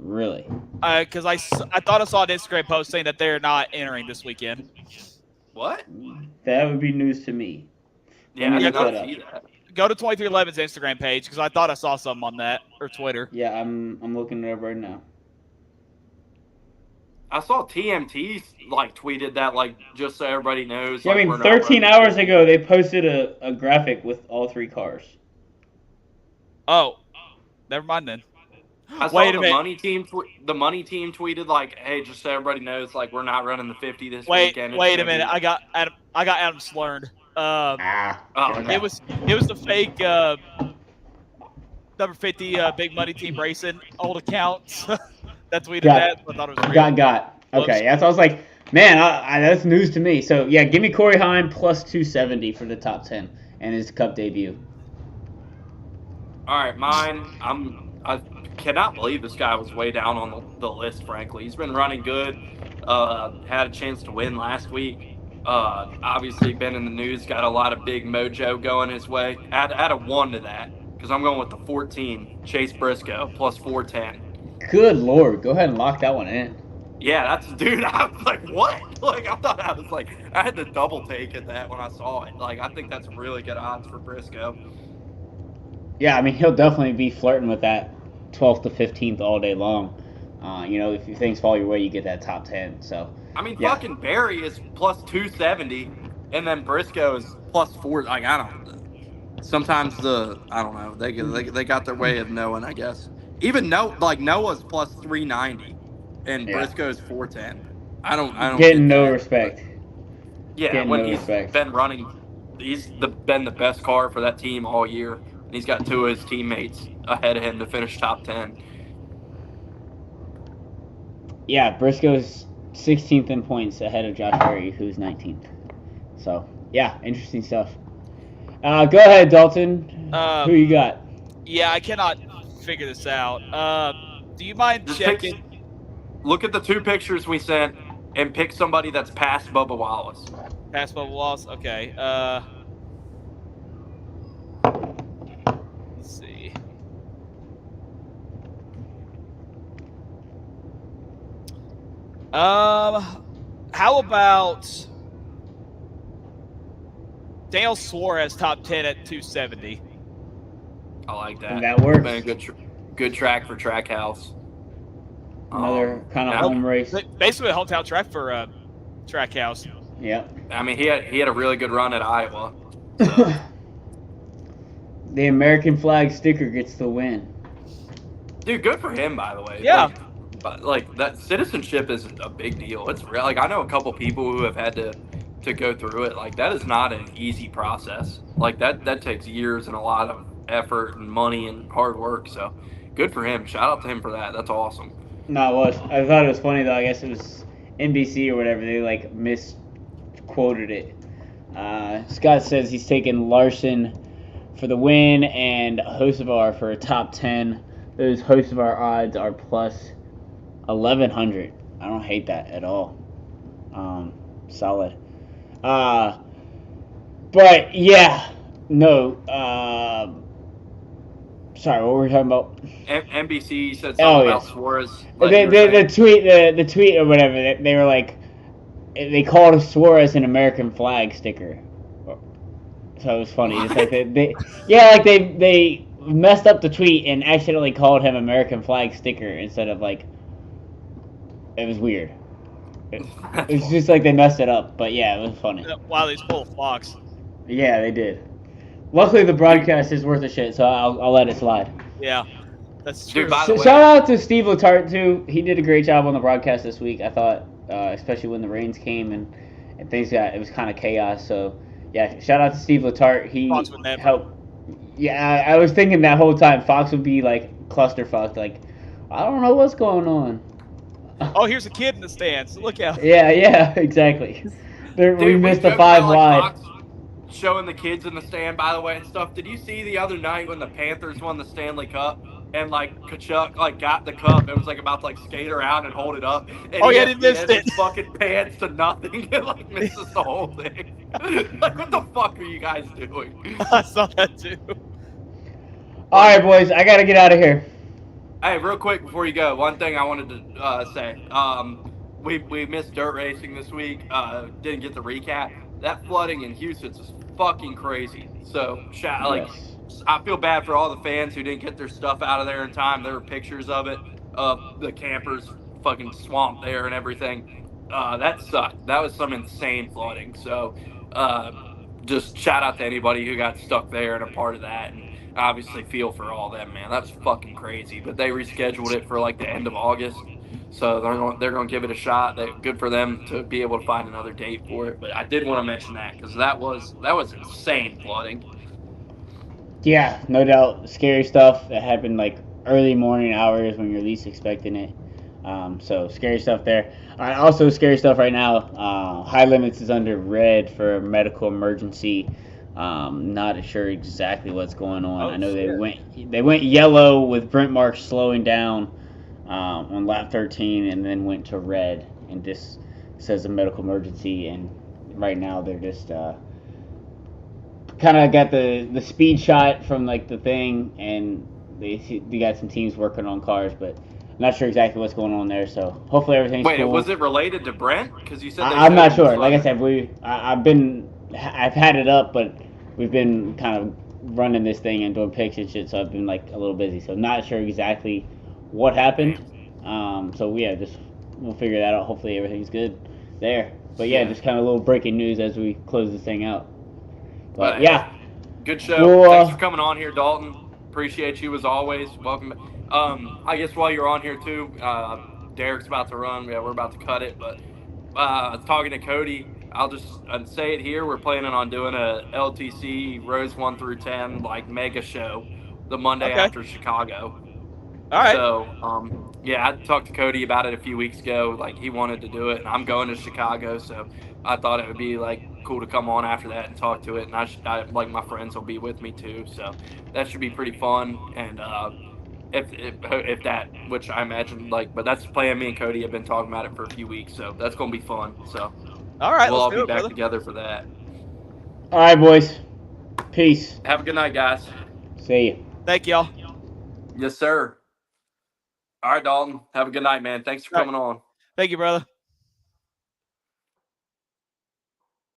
Speaker 2: Really?
Speaker 3: Because I thought I saw an Instagram post saying that they're not entering this weekend.
Speaker 1: What?
Speaker 2: That would be news to me.
Speaker 1: Yeah, I did not see that.
Speaker 3: Go to 2311's Instagram page because I thought I saw something on that, or Twitter.
Speaker 2: Yeah, I'm looking it up right now.
Speaker 1: I saw TMT tweeted that just so everybody knows.
Speaker 2: Yeah, I mean, 13 hours ago they posted a graphic with all three cars.
Speaker 3: Oh, never mind then.
Speaker 1: I saw the money team. The money team tweeted "Hey, just so everybody knows, we're not running the 50 this weekend."
Speaker 3: Wait a minute. I got Adam Slurn.
Speaker 2: Okay.
Speaker 3: It was the fake number 50 big money team racing old accounts that tweeted that. I thought it was real.
Speaker 2: Got. Okay, yeah. So I was like, man, that's news to me. So yeah, give me Corey Heim plus 270 for the top 10 and his Cup debut.
Speaker 1: All right, mine. I cannot believe this guy was way down on the list. Frankly, he's been running good. Had a chance to win last week. Obviously been in the news. Got a lot of big mojo going his way. Add a 1 to that because I'm going with the 14 Chase Briscoe plus 410.
Speaker 2: Good Lord, go ahead and lock that one in.
Speaker 1: Yeah, dude. I was like, what? I thought I had to double take at that when I saw it. I think that's really good odds for Briscoe.
Speaker 2: Yeah, I mean, he'll definitely be flirting with that 12th to 15th all day long. If things fall your way, you get that top 10. So
Speaker 1: I mean, fucking Barry is plus 270, and then Briscoe is plus 4. I don't. Sometimes I don't know. They got their way of knowing, I guess. Even Noah's plus 390, and Briscoe's 410. I don't.
Speaker 2: Getting no respect.
Speaker 1: Yeah, when he's been running, he's been the best car for that team all year. And he's got 2 of his teammates ahead of him to finish top 10.
Speaker 2: Yeah, Briscoe's 16th in points ahead of Josh Berry, who's 19th. So, yeah, interesting stuff. Go ahead, Dalton. Who you got?
Speaker 3: Yeah, I cannot figure this out. Do you mind checking?
Speaker 1: Look at the 2 pictures we sent and pick somebody that's past Bubba Wallace.
Speaker 3: Past Bubba Wallace? Okay. Let's see. How about Daniel Suarez top 10 at 270?
Speaker 1: I like that.
Speaker 2: And that works.
Speaker 1: It's been a good track for Trackhouse.
Speaker 2: Another kind of home race.
Speaker 3: Basically a hometown track for Trackhouse.
Speaker 2: Yeah.
Speaker 1: I mean, he had a really good run at Iowa. So.
Speaker 2: The American flag sticker gets the win.
Speaker 1: Dude, good for him, by the way.
Speaker 3: Yeah.
Speaker 1: That citizenship is a big deal. It's real. I know a couple people who have had to go through it. That is not an easy process. That takes years and a lot of effort and money and hard work. So good for him. Shout out to him for that. That's awesome.
Speaker 2: No, it was. I thought it was funny though. I guess it was NBC or whatever. They misquoted it. Scott says he's taking Larson for the win and Hocevar for a top 10. Those Hocevar odds are plus 1100. I don't hate that at all. Solid. Uh, but yeah, no. Sorry, what were we talking about?
Speaker 1: NBC said something
Speaker 2: Oh
Speaker 1: about
Speaker 2: yes,
Speaker 1: Suarez,
Speaker 2: the
Speaker 1: like you were saying.
Speaker 2: the tweet or whatever. They were like, they called Suarez an American flag sticker. So it was funny. Just like
Speaker 1: What?
Speaker 2: they messed up the tweet and accidentally called him American flag sticker instead of like, it was weird. It,
Speaker 1: That's
Speaker 2: it's
Speaker 1: funny.
Speaker 2: just like they messed it up, but yeah, it was funny.
Speaker 3: Wow, these full of Fox.
Speaker 2: Yeah, they did. Luckily, the
Speaker 1: Dude,
Speaker 2: broadcast is worth a shit, so I'll let it slide.
Speaker 3: Yeah, that's
Speaker 1: dude,
Speaker 3: true.
Speaker 1: by the
Speaker 2: Shout
Speaker 1: way,
Speaker 2: out to Steve Letarte too. He did a great job on the broadcast this week. I thought, especially when the rains came and things got, it was kind of chaos. So yeah, shout out to Steve Letarte. He
Speaker 3: Fox would never.
Speaker 2: helped. Yeah, I was thinking that whole time Fox would be like clusterfucked. Like, I don't know what's going on.
Speaker 3: Oh, here's a kid in the stands. Look out.
Speaker 2: Yeah, exactly. We
Speaker 1: dude, we
Speaker 2: missed the
Speaker 1: joke about
Speaker 2: five
Speaker 1: like
Speaker 2: wide.
Speaker 1: Fox showing the kids in the stand, by the way, and stuff. Did you see the other night when the Panthers won the Stanley Cup and like Kachuk like got the cup and was like about to like skate around and hold it up, and
Speaker 3: Oh yeah, they missed
Speaker 1: ESPN
Speaker 3: it.
Speaker 1: just fucking pans to nothing and like misses the whole thing. Like, what the fuck are you guys doing?
Speaker 3: I saw that too.
Speaker 2: All right, boys, I gotta get out of here.
Speaker 1: Hey, real quick before you go, one thing I wanted to say. We missed dirt racing this week. Didn't get the recap. That flooding in Houston is fucking crazy. So, like,
Speaker 2: Yes.
Speaker 1: I feel bad for all the fans who didn't get their stuff out of there in time. There were pictures of it, of the campers fucking swamped there and everything. That sucked. That was some insane flooding. So, uh, just shout out to anybody who got stuck there and a part of that. And obviously feel for all them, man. That's fucking crazy. But they rescheduled it for like the end of August, so they're going to give it a shot. Good for them to be able to find another date for it. But I did want to mention that because that was insane flooding.
Speaker 2: Yeah, no doubt. Scary stuff that happened like early morning hours when you're least expecting it. So scary stuff there. Also scary stuff right now. High limits is under red for a medical emergency. Not sure exactly what's going on.
Speaker 3: Oh,
Speaker 2: I know
Speaker 3: shit.
Speaker 2: they went yellow with Brent Marks slowing down on lap 13, and then went to red, and this says a medical emergency. And right now they're just kind of got the speed shot from like the thing, and they got some teams working on cars, but I'm not sure exactly what's going on there. So hopefully everything's
Speaker 1: Wait,
Speaker 2: cool.
Speaker 1: was it related to Brent? Because you said they
Speaker 2: I'm
Speaker 1: showed
Speaker 2: not
Speaker 1: him
Speaker 2: sure. Like I
Speaker 1: slowing.
Speaker 2: said, I've had it up, but we've been kind of running this thing and doing picks and shit, so I've been like a little busy. So not sure exactly what happened.
Speaker 1: Damn.
Speaker 2: So yeah, just we'll figure that out. Hopefully everything's good there. But yeah,
Speaker 1: Yeah.
Speaker 2: just kind of a little breaking news as we close this thing out.
Speaker 1: But
Speaker 2: But
Speaker 1: hey,
Speaker 2: yeah,
Speaker 1: good show.
Speaker 2: we'll
Speaker 1: Thanks for coming on here, Dalton. Appreciate you as always. Welcome. I guess while you're on here too, Derek's about to run. Yeah, we're about to cut it, but talking to Cody, I'll just say it here. We're planning on doing a LTC Rose 1 through 10 like mega show the Monday
Speaker 3: Okay.
Speaker 1: after Chicago.
Speaker 3: All right.
Speaker 1: So yeah, I talked to Cody about it a few weeks ago. Like he wanted to do it, and I'm going to Chicago, so I thought it would be like cool to come on after that and talk to it. And like my friends will be with me too, so that should be pretty fun. And if that, which I imagine like, but that's the plan. Me and Cody have been talking about it for a few weeks, so that's gonna be fun. So
Speaker 3: All right.
Speaker 1: we'll
Speaker 3: Let's
Speaker 1: all
Speaker 3: do
Speaker 1: be
Speaker 3: it,
Speaker 1: back
Speaker 3: brother.
Speaker 1: together for that.
Speaker 2: all right, boys. Peace.
Speaker 1: Have a good night, guys.
Speaker 2: See you.
Speaker 3: Thank y'all.
Speaker 1: Yes, sir. All right, Dalton. Have a good night, man. Thanks for
Speaker 3: All right.
Speaker 1: coming on.
Speaker 3: Thank you, brother.